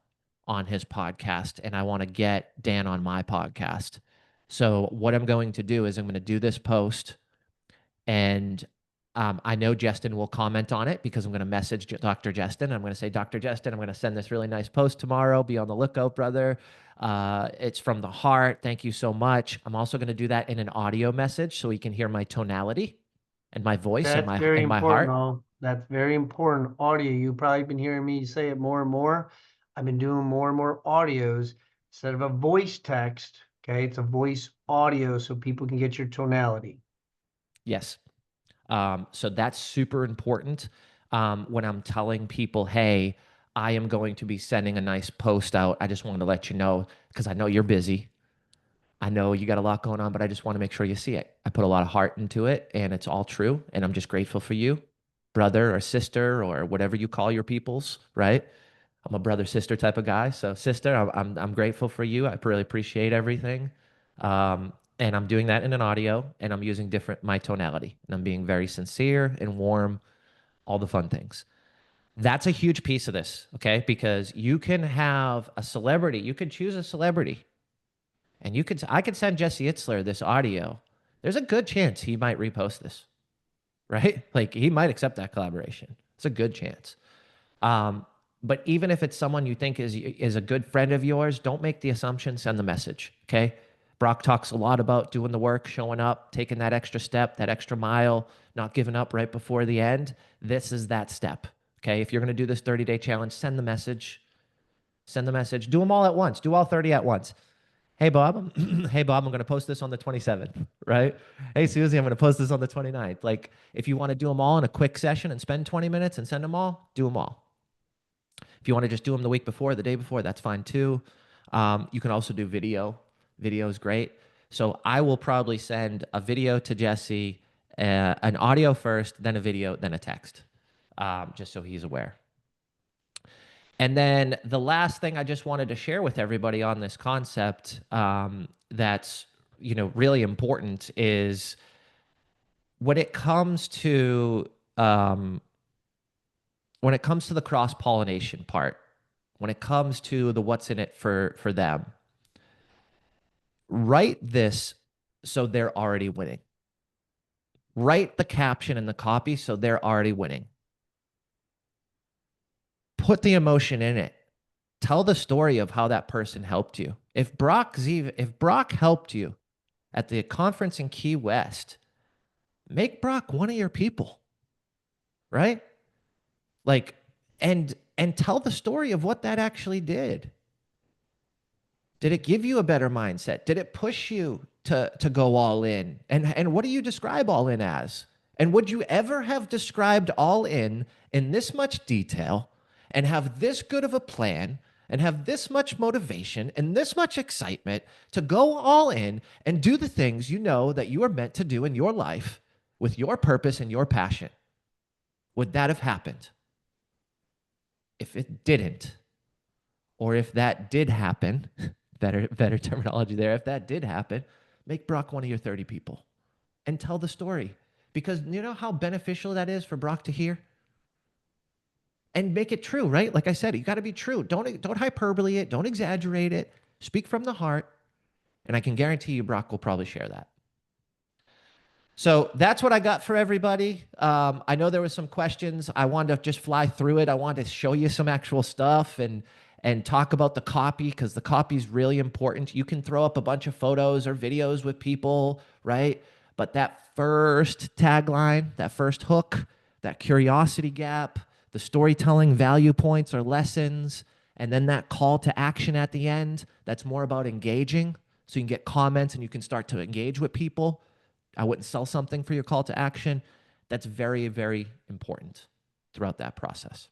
[SPEAKER 2] on his podcast, and I want to get Dan on my podcast. So what I'm going to do is I'm going to do this post, and I know Justin will comment on it because I'm going to message Dr. Justin. I'm going to say, Dr. Justin, I'm going to send this really nice post tomorrow. Be on the lookout, brother. It's from the heart. Thank you so much. I'm also going to do that in an audio message so he can hear my tonality and my voice and
[SPEAKER 1] That's very
[SPEAKER 2] my
[SPEAKER 1] important.
[SPEAKER 2] heart.
[SPEAKER 1] All that's very important. Audio. You've probably been hearing me say it more and more. I've been doing more and more audios instead of a voice text. Okay, it's a voice audio so people can get your tonality.
[SPEAKER 2] Yes. So that's super important when I'm telling people, hey, I am going to be sending a nice post out. I just wanted to let you know because I know you're busy. I know you got a lot going on, but I just want to make sure you see it. I put a lot of heart into it and it's all true. And I'm just grateful for you, brother or sister or whatever you call your peoples, right? I'm a brother sister type of guy. So sister, I'm grateful for you. I really appreciate everything. And I'm doing that in an audio and I'm using different my tonality and I'm being very sincere and warm, all the fun things. That's a huge piece of this, okay? Because you can have a celebrity, you could choose a celebrity and I could send Jesse Itzler this audio. There's a good chance he might repost this, right? Like he might accept that collaboration. It's a good chance. But even if it's someone you think is a good friend of yours, don't make the assumption, send the message. Okay. Brock talks a lot about doing the work, showing up, taking that extra step, that extra mile, not giving up right before the end. This is that step. Okay. If you're going to do this 30-day challenge, send the message. Send the message. Do them all at once. Do all 30 at once. Hey, Bob. Hey, Bob, I'm going to post this on the 27th, right? Hey, Susie, I'm going to post this on the 29th. Like, if you want to do them all in a quick session and spend 20 minutes and send them all, do them all. If you want to just do them the week before, the day before, that's fine too. You can also do video. Video is great. So I will probably send a video to Jesse, an audio first, then a video, then a text, just so he's aware. And then the last thing I just wanted to share with everybody on this concept, that's really important, is when it comes to the cross pollination part, when it comes to the what's in it for them, write this so they're already winning. Write the caption and the copy so they're already winning. Put the emotion in it. Tell the story of how that person helped you. If Brock helped you at the conference in Key West, make Brock one of your people, right? Like, and tell the story of what that actually did. Did it give you a better mindset? Did it push you to go all in? And what do you describe all in as? And would you ever have described all in this much detail and have this good of a plan and have this much motivation and this much excitement to go all in and do the things you know that you are meant to do in your life with your purpose and your passion? Would that have happened? If it didn't, or if that did happen, better terminology there, if that did happen, make Brock one of your 30 people and tell the story. Because you know how beneficial that is for Brock to hear? And make it true, right? Like I said, you got to be true. Don't hyperbole it. Don't exaggerate it. Speak from the heart. And I can guarantee you Brock will probably share that. So that's what I got for everybody. I know there was some questions. I wanted to just fly through it. I wanted to show you some actual stuff and talk about the copy, because the copy is really important. You can throw up a bunch of photos or videos with people, right? But that first tagline, that first hook, that curiosity gap, the storytelling value points or lessons, and then that call to action at the end, that's more about engaging. So you can get comments and you can start to engage with people. I wouldn't sell something for your call to action. That's very, very important throughout that process.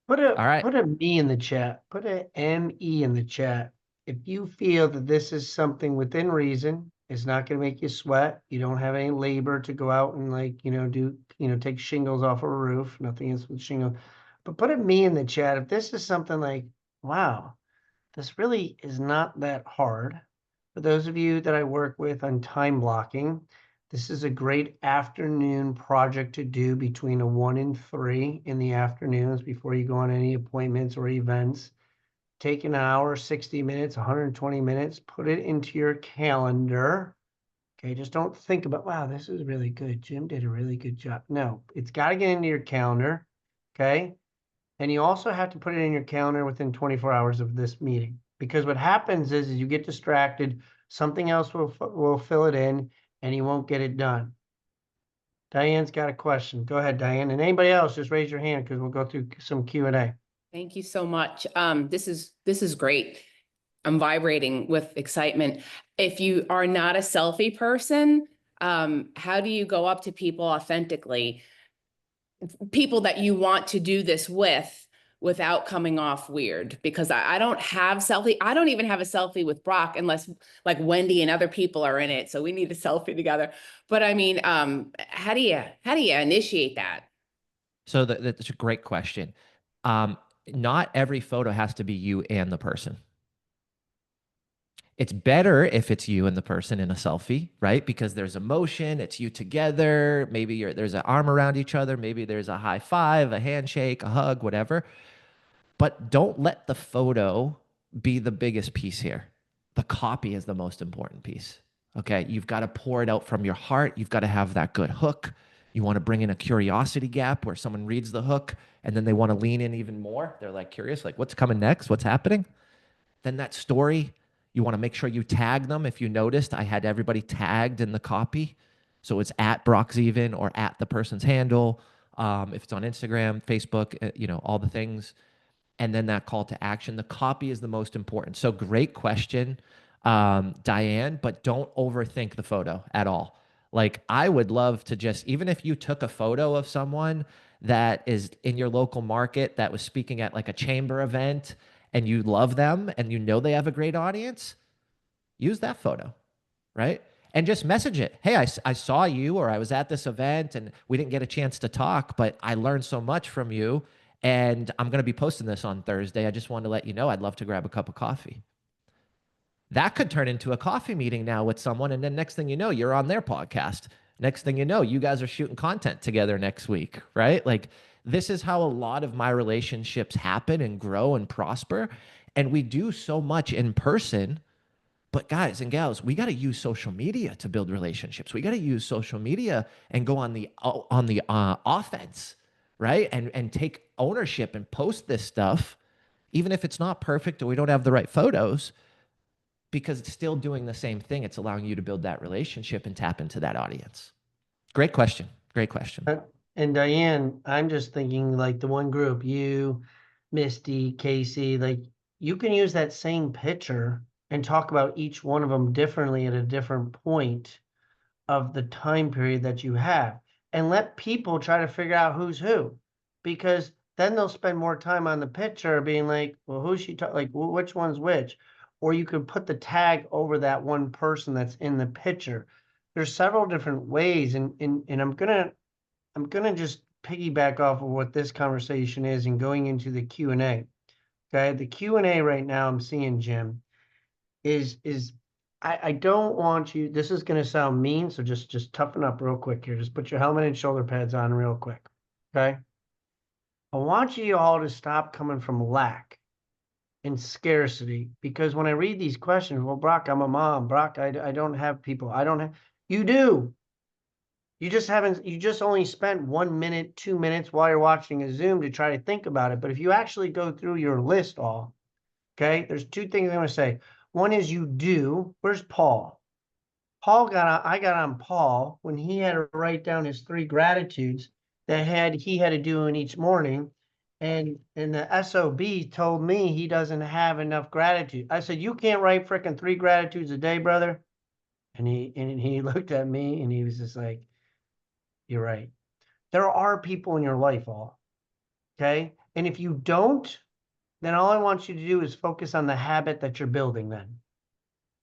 [SPEAKER 1] All
[SPEAKER 2] right.
[SPEAKER 1] Put a me in the chat. Put a ME in the chat. If you feel that this is something within reason, it's not going to make you sweat. You don't have any labor to go out and take shingles off a roof. Nothing is with shingles. But put a me in the chat. If this is something like, wow, this really is not that hard. For those of you that I work with on time blocking, this is a great afternoon project to do between 1 and 3 in the afternoons before you go on any appointments or events. Take an hour, 60 minutes, 120 minutes, put it into your calendar. Okay, just don't think about, wow, this is really good. Jim did a really good job. No, it's got to get into your calendar. Okay. And you also have to put it in your calendar within 24 hours of this meeting. Because what happens is you get distracted, something else will fill it in, and you won't get it done. Diane's got a question. Go ahead, Diane. And anybody else, just raise your hand because we'll go through some Q&A.
[SPEAKER 3] Thank you so much. This is great. I'm vibrating with excitement. If you are not a selfie person, how do you go up to people authentically? People that you want to do this with without coming off weird, because I don't have selfie. I don't even have a selfie with Brock unless like Wendy and other people are in it. So we need a selfie together. But I mean, how do you initiate that?
[SPEAKER 2] So that's a great question. Not every photo has to be you and the person. It's better if it's you and the person in a selfie, right? Because there's emotion, it's you together. Maybe there's an arm around each other. Maybe there's a high five, a handshake, a hug, whatever. But don't let the photo be the biggest piece here. The copy is the most important piece. Okay. You've got to pour it out from your heart. You've got to have that good hook. You want to bring in a curiosity gap where someone reads the hook and then they want to lean in even more. They're like curious, like what's coming next? What's happening? Then that story, you want to make sure you tag them. If you noticed, I had everybody tagged in the copy. So it's at Brock Zevan or at the person's handle. If it's on Instagram, Facebook, all the things. And then that call to action. The copy is the most important. So great question, Diane, but don't overthink the photo at all. Like I would love to just, even if you took a photo of someone that is in your local market that was speaking at like a chamber event and you love them and you know they have a great audience, use that photo, right? And just message it. Hey, I saw you, or I was at this event and we didn't get a chance to talk, but I learned so much from you. And I'm going to be posting this on Thursday. I just wanted to let you know I'd love to grab a cup of coffee. That could turn into a coffee meeting now with someone. And then next thing you know, you're on their podcast. Next thing you know, you guys are shooting content together next week, right? Like this is how a lot of my relationships happen and grow and prosper. And we do so much in person. But guys and gals, we got to use social media to build relationships. We got to use social media and go on the offense, right? And take ownership and post this stuff, even if it's not perfect or we don't have the right photos, because it's still doing the same thing. It's allowing you to build that relationship and tap into that audience. Great question. Great question.
[SPEAKER 1] And Diane, I'm just thinking like the one group, you, Misty, Casey, like you can use that same picture and talk about each one of them differently at a different point of the time period that you have, and let people try to figure out who's who, because then they'll spend more time on the picture being like, well, who's she like, which one's which? Or you could put the tag over that one person that's in the picture. There's several different ways, and I'm gonna just piggyback off of what this conversation is and going into the Q&A. Okay, the Q&A right now I'm seeing, Jim, is I don't want you, this is gonna sound mean, so just toughen up real quick here. Just put your helmet and shoulder pads on real quick. Okay. I want you all to stop coming from lack and scarcity, because when I read these questions, well, Brock, I'm a mom. Brock, I don't have people. I don't have, you do. You just only spent 1 minute, 2 minutes while you're watching a Zoom to try to think about it. But if you actually go through your list all, okay, there's two things I'm going to say. One is you do. Where's Paul? I got on Paul when he had to write down his 3 gratitudes that he had to do in each morning. And the SOB told me he doesn't have enough gratitude. I said, you can't write freaking 3 gratitudes a day, brother. And he looked at me and he was just like, you're right. There are people in your life, all. Okay. And if you don't, then all I want you to do is focus on the habit that you're building then.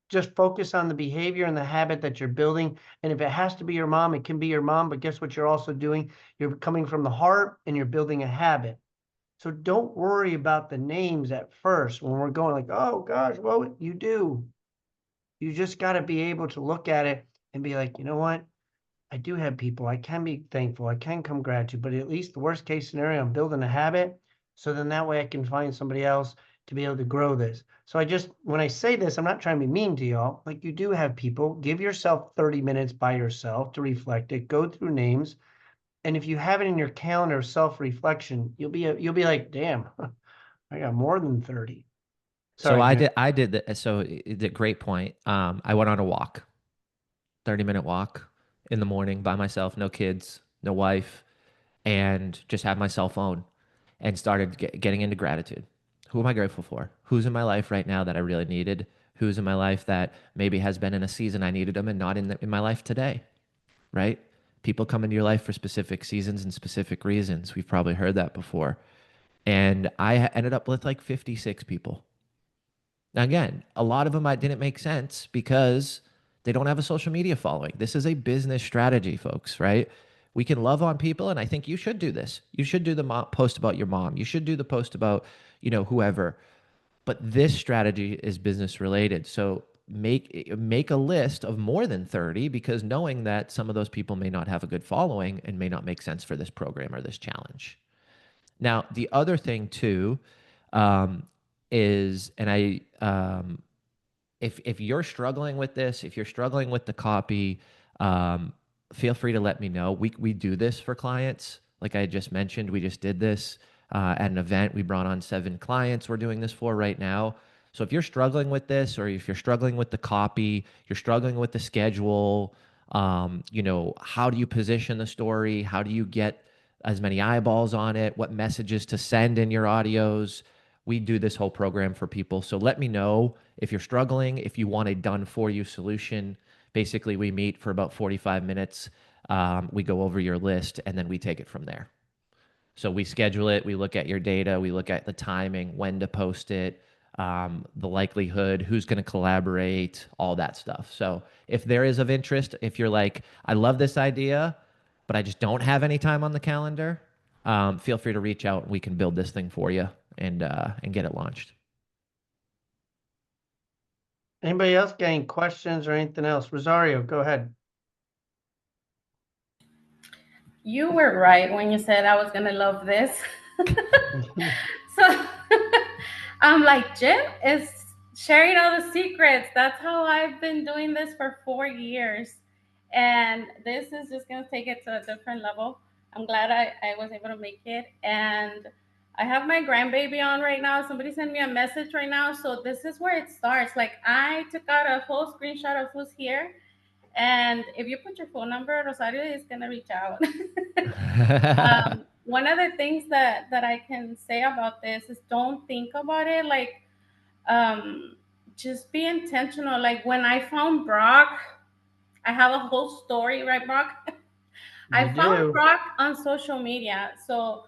[SPEAKER 1] Just focus on the behavior and the habit that you're building. And if it has to be your mom, it can be your mom. But guess what you're also doing? You're coming from the heart and you're building a habit. So don't worry about the names at first when we're going like, oh gosh, well, you do. You just got to be able to look at it and be like, you know what? I do have people. I can be thankful. I can come gratitude, but at least the worst case scenario, I'm building a habit. So then that way I can find somebody else to be able to grow this. So when I say this, I'm not trying to be mean to y'all. Like you do have people. Give yourself 30 minutes by yourself to reflect it. Go through names. And if you have it in your calendar of self-reflection, you'll be like, damn, I got more than 30. Sorry,
[SPEAKER 2] So
[SPEAKER 1] Jim.
[SPEAKER 2] I did that. So the great point. I went on a walk, 30-minute walk in the morning by myself, no kids, no wife, and just had my cell phone and started getting into gratitude. Who am I grateful for? Who's in my life right now that I really needed? Who's in my life that maybe has been in a season I needed them and not in my life today, right? People come into your life for specific seasons and specific reasons. We've probably heard that before. And I ended up with like 56 people. Now, again, a lot of them I didn't make sense because they don't have a social media following. This is a business strategy, folks, right? We can love on people, and I think you should do this. You should do the post about your mom. You should do the post about, whoever. But this strategy is business related. So make a list of more than 30, because knowing that some of those people may not have a good following and may not make sense for this program or this challenge. Now, the other thing too, is, and if you're struggling with this, if you're struggling with the copy, feel free to let me know. We do this for clients. Like I just mentioned, we just did this at an event. We brought on 7 clients we're doing this for right now. So if you're struggling with this, or if you're struggling with the copy, you're struggling with the schedule, how do you position the story? How do you get as many eyeballs on it? What messages to send in your audios? We do this whole program for people. So let me know if you're struggling, if you want a done for you solution. Basically, we meet for about 45 minutes. We go over your list and then we take it from there. So we schedule it, we look at your data, we look at the timing, when to post it, the likelihood, who's going to collaborate, all that stuff. So if there is of interest, if you're like, I love this idea, but I just don't have any time on the calendar, feel free to reach out. We can build this thing for you and get it launched.
[SPEAKER 1] Anybody else got any questions or anything else? Rosario, go ahead.
[SPEAKER 4] You were right when you said I was gonna love this. So I'm like, Jim is sharing all the secrets. That's how I've been doing this for 4 years. And this is just gonna take it to a different level. I'm glad I was able to make it. And I have my grandbaby on right now. Somebody sent me a message right now. So this is where it starts. Like I took out a whole screenshot of who's here. And if you put your phone number, Rosario is gonna reach out. One of the things that I can say about this is don't think about it like just be intentional. Like when I found Brock, I have a whole story, right, Brock? I found Brock on social media. So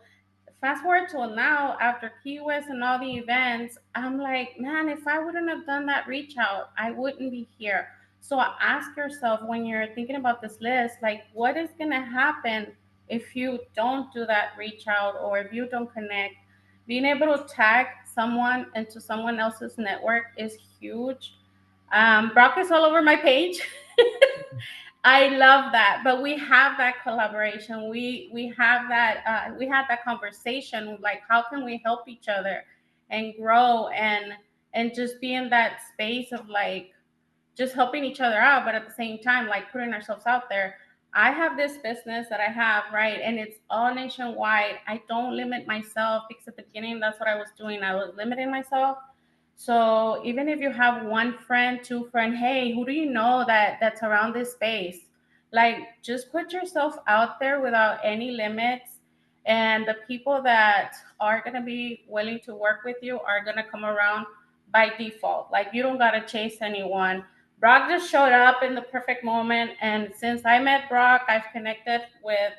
[SPEAKER 4] fast forward till now, after Key West and all the events, I'm like, man, if I wouldn't have done that reach out, I wouldn't be here. So ask yourself when you're thinking about this list, like, what is going to happen if you don't do that reach out or if you don't connect? Being able to tag someone into someone else's network is huge. Brock is all over my page. I love that, but we have that collaboration. We have that we had that conversation. Like, how can we help each other and grow and just be in that space of like just helping each other out, but at the same time, like putting ourselves out there. I have this business that I have, right, and it's all nationwide. I don't limit myself because at the beginning, that's what I was doing. I was limiting myself. So even if you have one friend, two friend, hey, who do you know that's around this space? Like just put yourself out there without any limits. And the people that are gonna be willing to work with you are gonna come around by default. Like you don't gotta chase anyone. Brock just showed up in the perfect moment. And since I met Brock, I've connected with,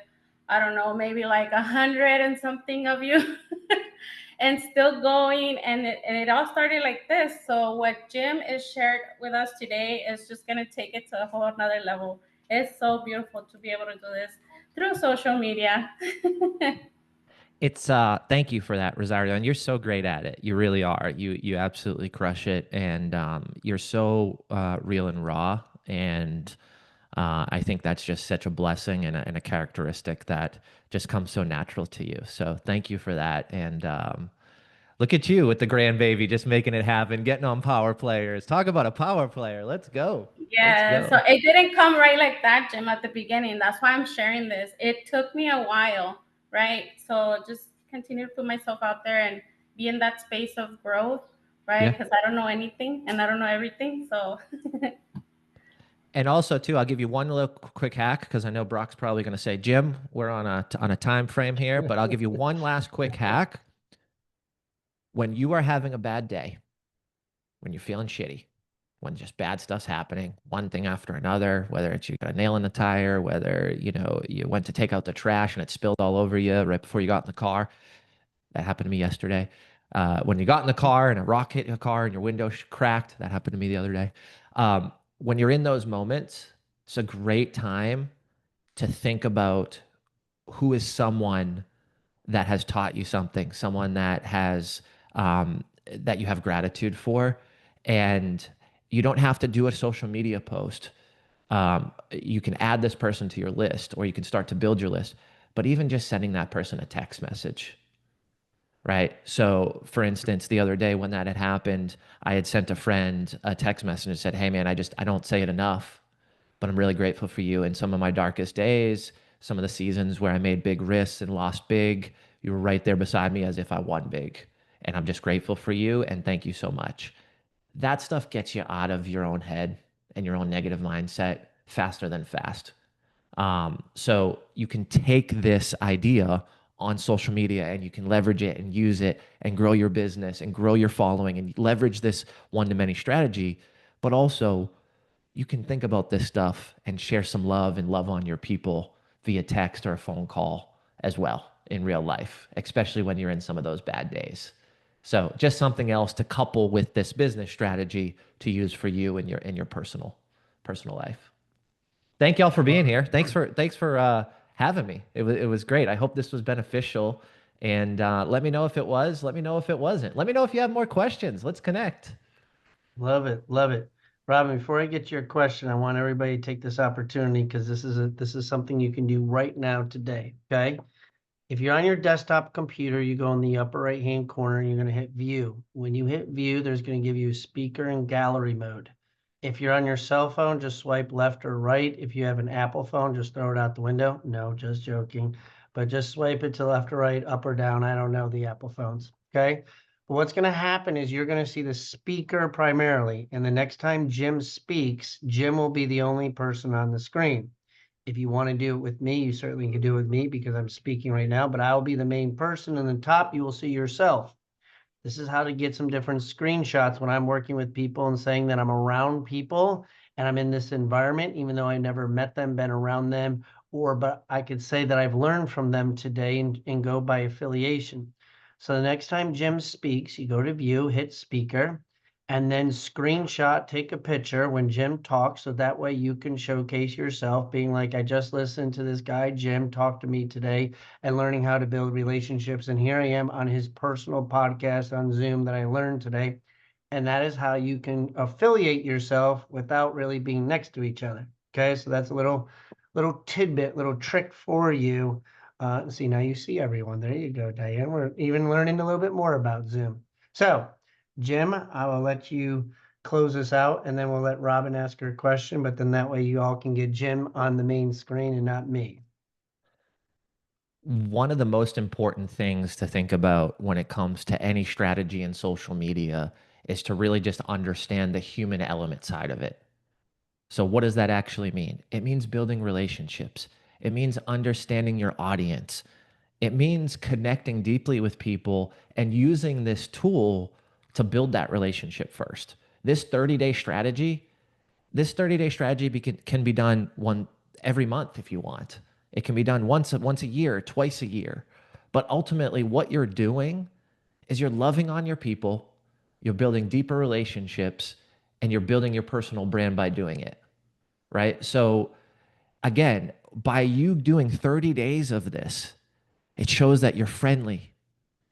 [SPEAKER 4] I don't know, maybe like 100 and something of you. And still going. And it all started like this. So what Jim is shared with us today is just going to take it to a whole another level. It's so beautiful to be able to do this through social media.
[SPEAKER 2] It's thank you for that, Rosario, and you're so great at it. You really are. You absolutely crush it, and you're so real and raw. And I think that's just such a blessing and a characteristic that just comes so natural to you. So thank you for that. And look at you with the grandbaby, just making it happen, getting on Power Players. Talk about a power player. Let's go.
[SPEAKER 4] Yeah,
[SPEAKER 2] Let's
[SPEAKER 4] so
[SPEAKER 2] go.
[SPEAKER 4] it didn't come right like that, Jim, at the beginning. That's why I'm sharing this. It took me a while, right? So just continue to put myself out there and be in that space of growth, right?
[SPEAKER 2] Yeah.
[SPEAKER 4] Because I don't know anything and I don't know everything. So
[SPEAKER 2] And also, too, I'll give you one little quick hack because I know Brock's probably going to say, Jim, we're on a time frame here, but I'll give you one last quick hack. When you are having a bad day, when you're feeling shitty, when just bad stuff's happening, one thing after another, whether it's you got a nail in the tire, whether, you went to take out the trash and it spilled all over you right before you got in the car. That happened to me yesterday. When you got in the car and a rock hit your car and your window cracked, that happened to me the other day. When you're in those moments, it's a great time to think about who is someone that has taught you something, someone that you have gratitude for, and you don't have to do a social media post. You can add this person to your list, or you can start to build your list. But even just sending that person a text message, right? So, for instance, the other day when that had happened, I had sent a friend a text message and said, "Hey, man, I don't say it enough. but I'm really grateful for you. In some of my darkest days, some of the seasons where I made big risks and lost big, you were right there beside me as if I won big. And I'm just grateful for you. And thank you so much. That stuff gets you out of your own head and your own negative mindset faster than fast. So you can take this idea on social media and you can leverage it and use it and grow your business and grow your following and leverage this one-to-many strategy. But also, you can think about this stuff and share some love and love on your people via text or a phone call as well in real life, especially when you're in some of those bad days. So just something else to couple with this business strategy to use for you in your personal life. Thank y'all for being here. Thanks for having me. It was great. I hope this was beneficial. And let me know if it was. Let me know if it wasn't. Let me know if you have more questions. Let's connect.
[SPEAKER 1] Love it. Love it. Robin, before I get to your question, I want everybody to take this opportunity because this is something you can do right now today. Okay. If you're on your desktop computer, you go in the upper right-hand corner and you're going to hit view. When you hit view, there's going to give you speaker and gallery mode. If you're on your cell phone, just swipe left or right. If you have an Apple phone, just throw it out the window. No, just joking. But just swipe it to left or right, up or down. I don't know the Apple phones. Okay. But what's going to happen is you're going to see the speaker primarily. And the next time Jim speaks, Jim will be the only person on the screen. If you want to do it with me, you certainly can do it with me because I'm speaking right now, but I'll be the main person. And then top, you will see yourself. This is how to get some different screenshots when I'm working with people and saying that I'm around people and I'm in this environment, even though I never met them, been around them, but I could say that I've learned from them today and go by affiliation. So the next time Jim speaks, you go to view, hit speaker, and then screenshot, take a picture when Jim talks. So that way you can showcase yourself being like, I just listened to this guy, Jim, talk to me today and learning how to build relationships. And here I am on his personal podcast on Zoom that I learned today. And that is how you can affiliate yourself without really being next to each other. Okay. So that's a little tidbit, little trick for you. See, now you see everyone. There you go, Diane. We're even learning a little bit more about Zoom. So Jim, I will let you close us out and then we'll let Robin ask her question, but then that way you all can get Jim on the main screen and not me.
[SPEAKER 2] One of the most important things to think about when it comes to any strategy in social media is to really just understand the human element side of it. So what does that actually mean? It means building relationships. It means understanding your audience. It means connecting deeply with people and using this tool to build that relationship first. This 30-day strategy, can be done every month if you want. It can be done once a year, twice a year. But ultimately, what you're doing is you're loving on your people, you're building deeper relationships, and you're building your personal brand by doing it, right? So again, by you doing 30 days of this, it shows that you're friendly.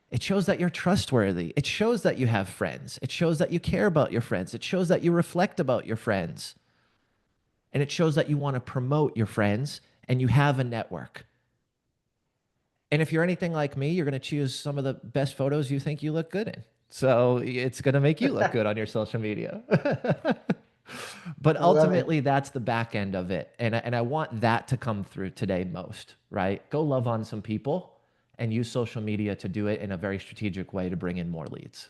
[SPEAKER 2] It shows that you're trustworthy. It shows that you have friends. It shows that you care about your friends. It shows that you reflect about your friends. And it shows that you want to promote your friends and you have a network. And if you're anything like me, you're going to choose some of the best photos you think you look good in. So it's going to make you look good on your social media. But ultimately, that's the back end of it. And I want that to come through today most, right? Go love on some people and use social media to do it in a very strategic way to bring in more leads.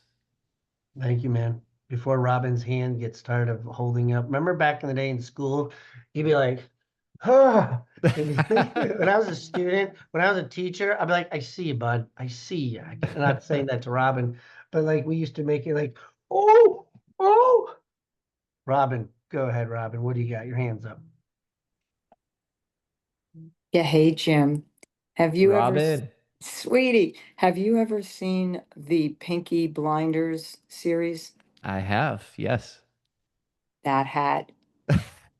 [SPEAKER 1] Thank you, man. Before Robin's hand gets tired of holding up. Remember back in the day in school, you'd be like, oh. When I was a student, when I was a teacher, I'd be like, I see you, bud. I see you. I'm not saying that to Robin, but like we used to make it like, oh, oh. Robin, go ahead, Robin. What do you got? Your hands up.
[SPEAKER 5] Yeah, hey Jim. Have you
[SPEAKER 2] Robin.
[SPEAKER 5] Sweetie, have you ever seen the Pinky Blinders series?
[SPEAKER 2] I have, yes.
[SPEAKER 5] That hat.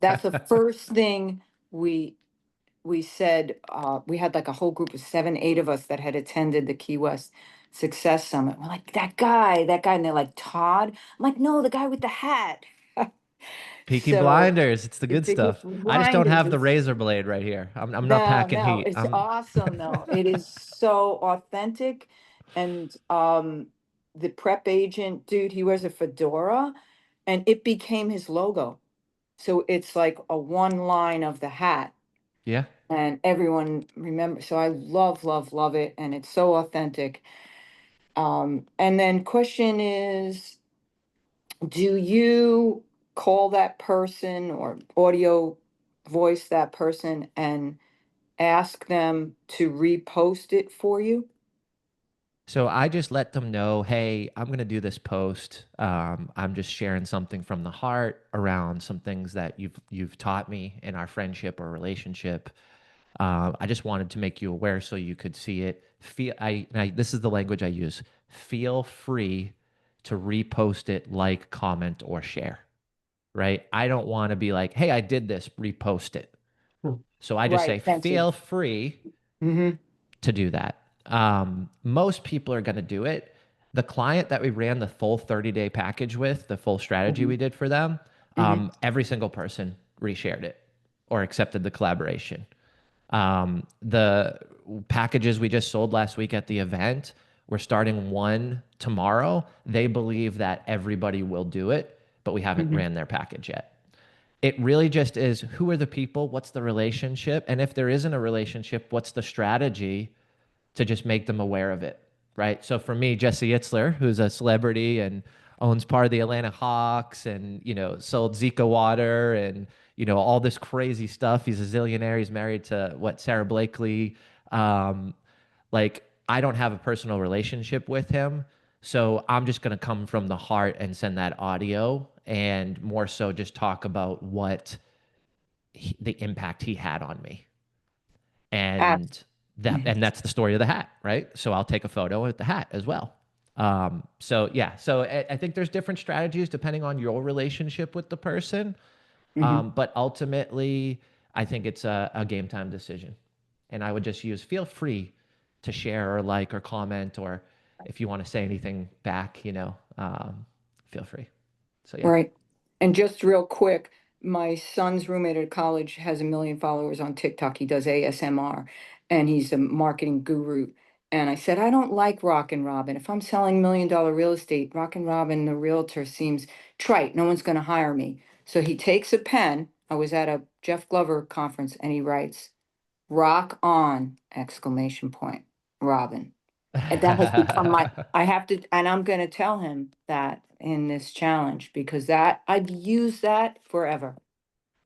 [SPEAKER 5] That's the first thing we said. We had like a whole group of 7, 8 of us that had attended the Key West Success Summit. We're like, that guy, and they're like, Todd. I'm like, no, the guy with the hat.
[SPEAKER 2] Peaky
[SPEAKER 5] So,
[SPEAKER 2] Blinders, it's the good
[SPEAKER 5] Peaky
[SPEAKER 2] stuff. I just don't have the
[SPEAKER 5] Blinders.
[SPEAKER 2] razor blade right here. I'm not packing
[SPEAKER 5] No,
[SPEAKER 2] heat.
[SPEAKER 5] it's awesome though. It is so authentic. And the prep agent dude, he wears a fedora and it became his logo. So it's like a one line of the hat.
[SPEAKER 2] Yeah.
[SPEAKER 5] And everyone remembers. So I love, love, love it. And it's so authentic. And then question is, do you call that person or audio voice that person and ask them to repost it for you?
[SPEAKER 2] So I just let them know, hey, I'm going to do this post. I'm just sharing something from the heart around some things that you've taught me in our friendship or relationship. I just wanted to make you aware so you could see it. This is the language I use. Feel free to repost it, like, comment, or share. Right? I don't want to be like, hey, I did this, repost it.
[SPEAKER 1] Hmm.
[SPEAKER 2] So I just
[SPEAKER 5] Right,
[SPEAKER 2] say,
[SPEAKER 5] thank you.
[SPEAKER 2] feel free
[SPEAKER 5] Mm-hmm.
[SPEAKER 2] to do that. Most people are going to do it. The client that we ran the full 30-day package with, the full strategy we did for them,
[SPEAKER 5] Mm-hmm.
[SPEAKER 2] every single person reshared it or accepted the collaboration. The packages we just sold last week at the event, we're starting one tomorrow. They believe that everybody will do it, but we haven't
[SPEAKER 5] Mm-hmm.
[SPEAKER 2] ran their package yet. It really just is, who are the people? What's the relationship? And if there isn't a relationship, what's the strategy to just make them aware of it, right? So for me, Jesse Itzler, who's a celebrity and owns part of the Atlanta Hawks and, sold Zika water and, all this crazy stuff. He's a zillionaire. He's married to Sarah Blakely. Like, I don't have a personal relationship with him. So I'm just going to come from the heart and send that audio and more so just talk about the impact he had on me. And that's the story of the hat, right? So I'll take a photo with the hat as well. So yeah, so I think there's different strategies depending on your relationship with the person.
[SPEAKER 5] Mm-hmm.
[SPEAKER 2] But ultimately, I think it's a game time decision. And I would just feel free to share or like or comment, or if you want to say anything back, feel free. So yeah.
[SPEAKER 5] Right. And just real quick, my son's roommate at college has 1 million followers on TikTok. He does ASMR and he's a marketing guru. And I said, I don't like Rock and Robin. If I'm selling $1 million real estate, Rock and Robin, the realtor, seems trite. No one's going to hire me. So he takes a pen. I was at a Jeff Glover conference and he writes, "Rock on!" exclamation point, Robin. And that has become I have to, and I'm gonna tell him that in this challenge, because that, I've used that forever.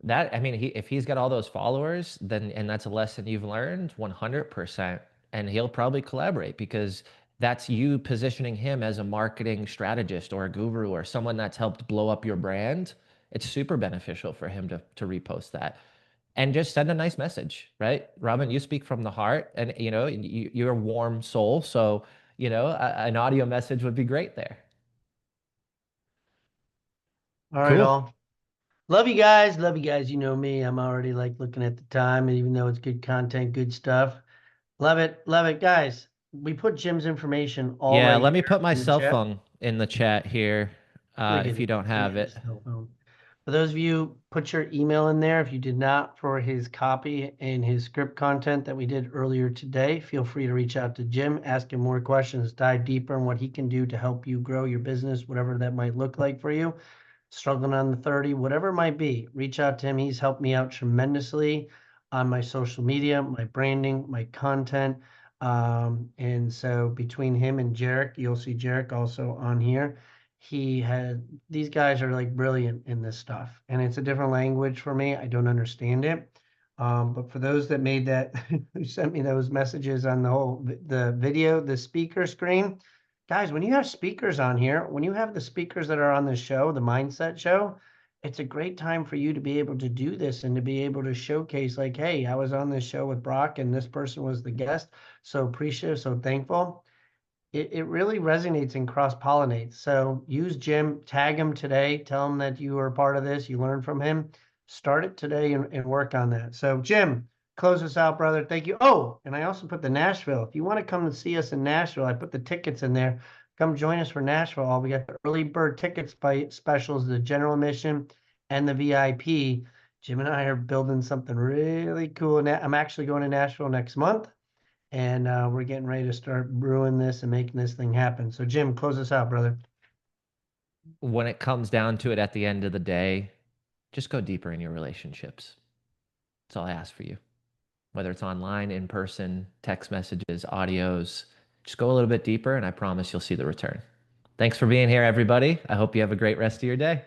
[SPEAKER 2] I mean, if he's got all those followers, then, and that's a lesson you've learned, 100%, and he'll probably collaborate because that's you positioning him as a marketing strategist or a guru or someone that's helped blow up your brand. It's super beneficial for him to repost that and just send a nice message, right? Robin, you speak from the heart, and you're a warm soul, so an audio message would be great there.
[SPEAKER 1] All right,
[SPEAKER 2] Cool.
[SPEAKER 1] all. Love you guys. Love you guys. You know me. I'm already like looking at the time, and even though it's good content, good stuff. Love it. Love it. Guys, we put Jim's information all
[SPEAKER 2] Yeah,
[SPEAKER 1] right
[SPEAKER 2] let me
[SPEAKER 1] here
[SPEAKER 2] put my
[SPEAKER 1] in the
[SPEAKER 2] cell
[SPEAKER 1] chat.
[SPEAKER 2] phone in the chat here,
[SPEAKER 1] Look at
[SPEAKER 2] if you
[SPEAKER 1] it.
[SPEAKER 2] don't
[SPEAKER 1] Look
[SPEAKER 2] have
[SPEAKER 1] at his
[SPEAKER 2] it.
[SPEAKER 1] cell phone. For those of you, put your email in there. If you did not, for his copy and his script content that we did earlier today, feel free to reach out to Jim, ask him more questions, dive deeper on what he can do to help you grow your business, whatever that might look like for you. Struggling on the 30, whatever it might be, reach out to him. He's helped me out tremendously on my social media, my branding, my content. And so between him and Jarek, you'll see Jarek also on here. These guys are like brilliant in this stuff, and it's a different language for me. I don't understand it. But for those that made that, who sent me those messages on the video, the speaker screen, guys, when you have speakers on here, when you have the speakers that are on the show, the mindset show, it's a great time for you to be able to do this and to be able to showcase like, hey, I was on this show with Brock and this person was the guest. So appreciative, so thankful. It really resonates and cross-pollinates. So use Jim, tag him today, tell him that you are part of this, you learned from him. Start it today and work on that. So Jim, close us out, brother. Thank you. Oh, and I also put the Nashville. If you want to come and see us in Nashville, I put the tickets in there. Come join us for Nashville. We got the early bird tickets by specials, the general admission and the VIP. Jim and I are building something really cool. I'm actually going to Nashville next month. And we're getting ready to start brewing this and making this thing happen. So Jim, close us out, brother.
[SPEAKER 2] When it comes down to it at the end of the day, just go deeper in your relationships. That's all I ask for you. Whether it's online, in person, text messages, audios, just go a little bit deeper and I promise you'll see the return. Thanks for being here, everybody. I hope you have a great rest of your day.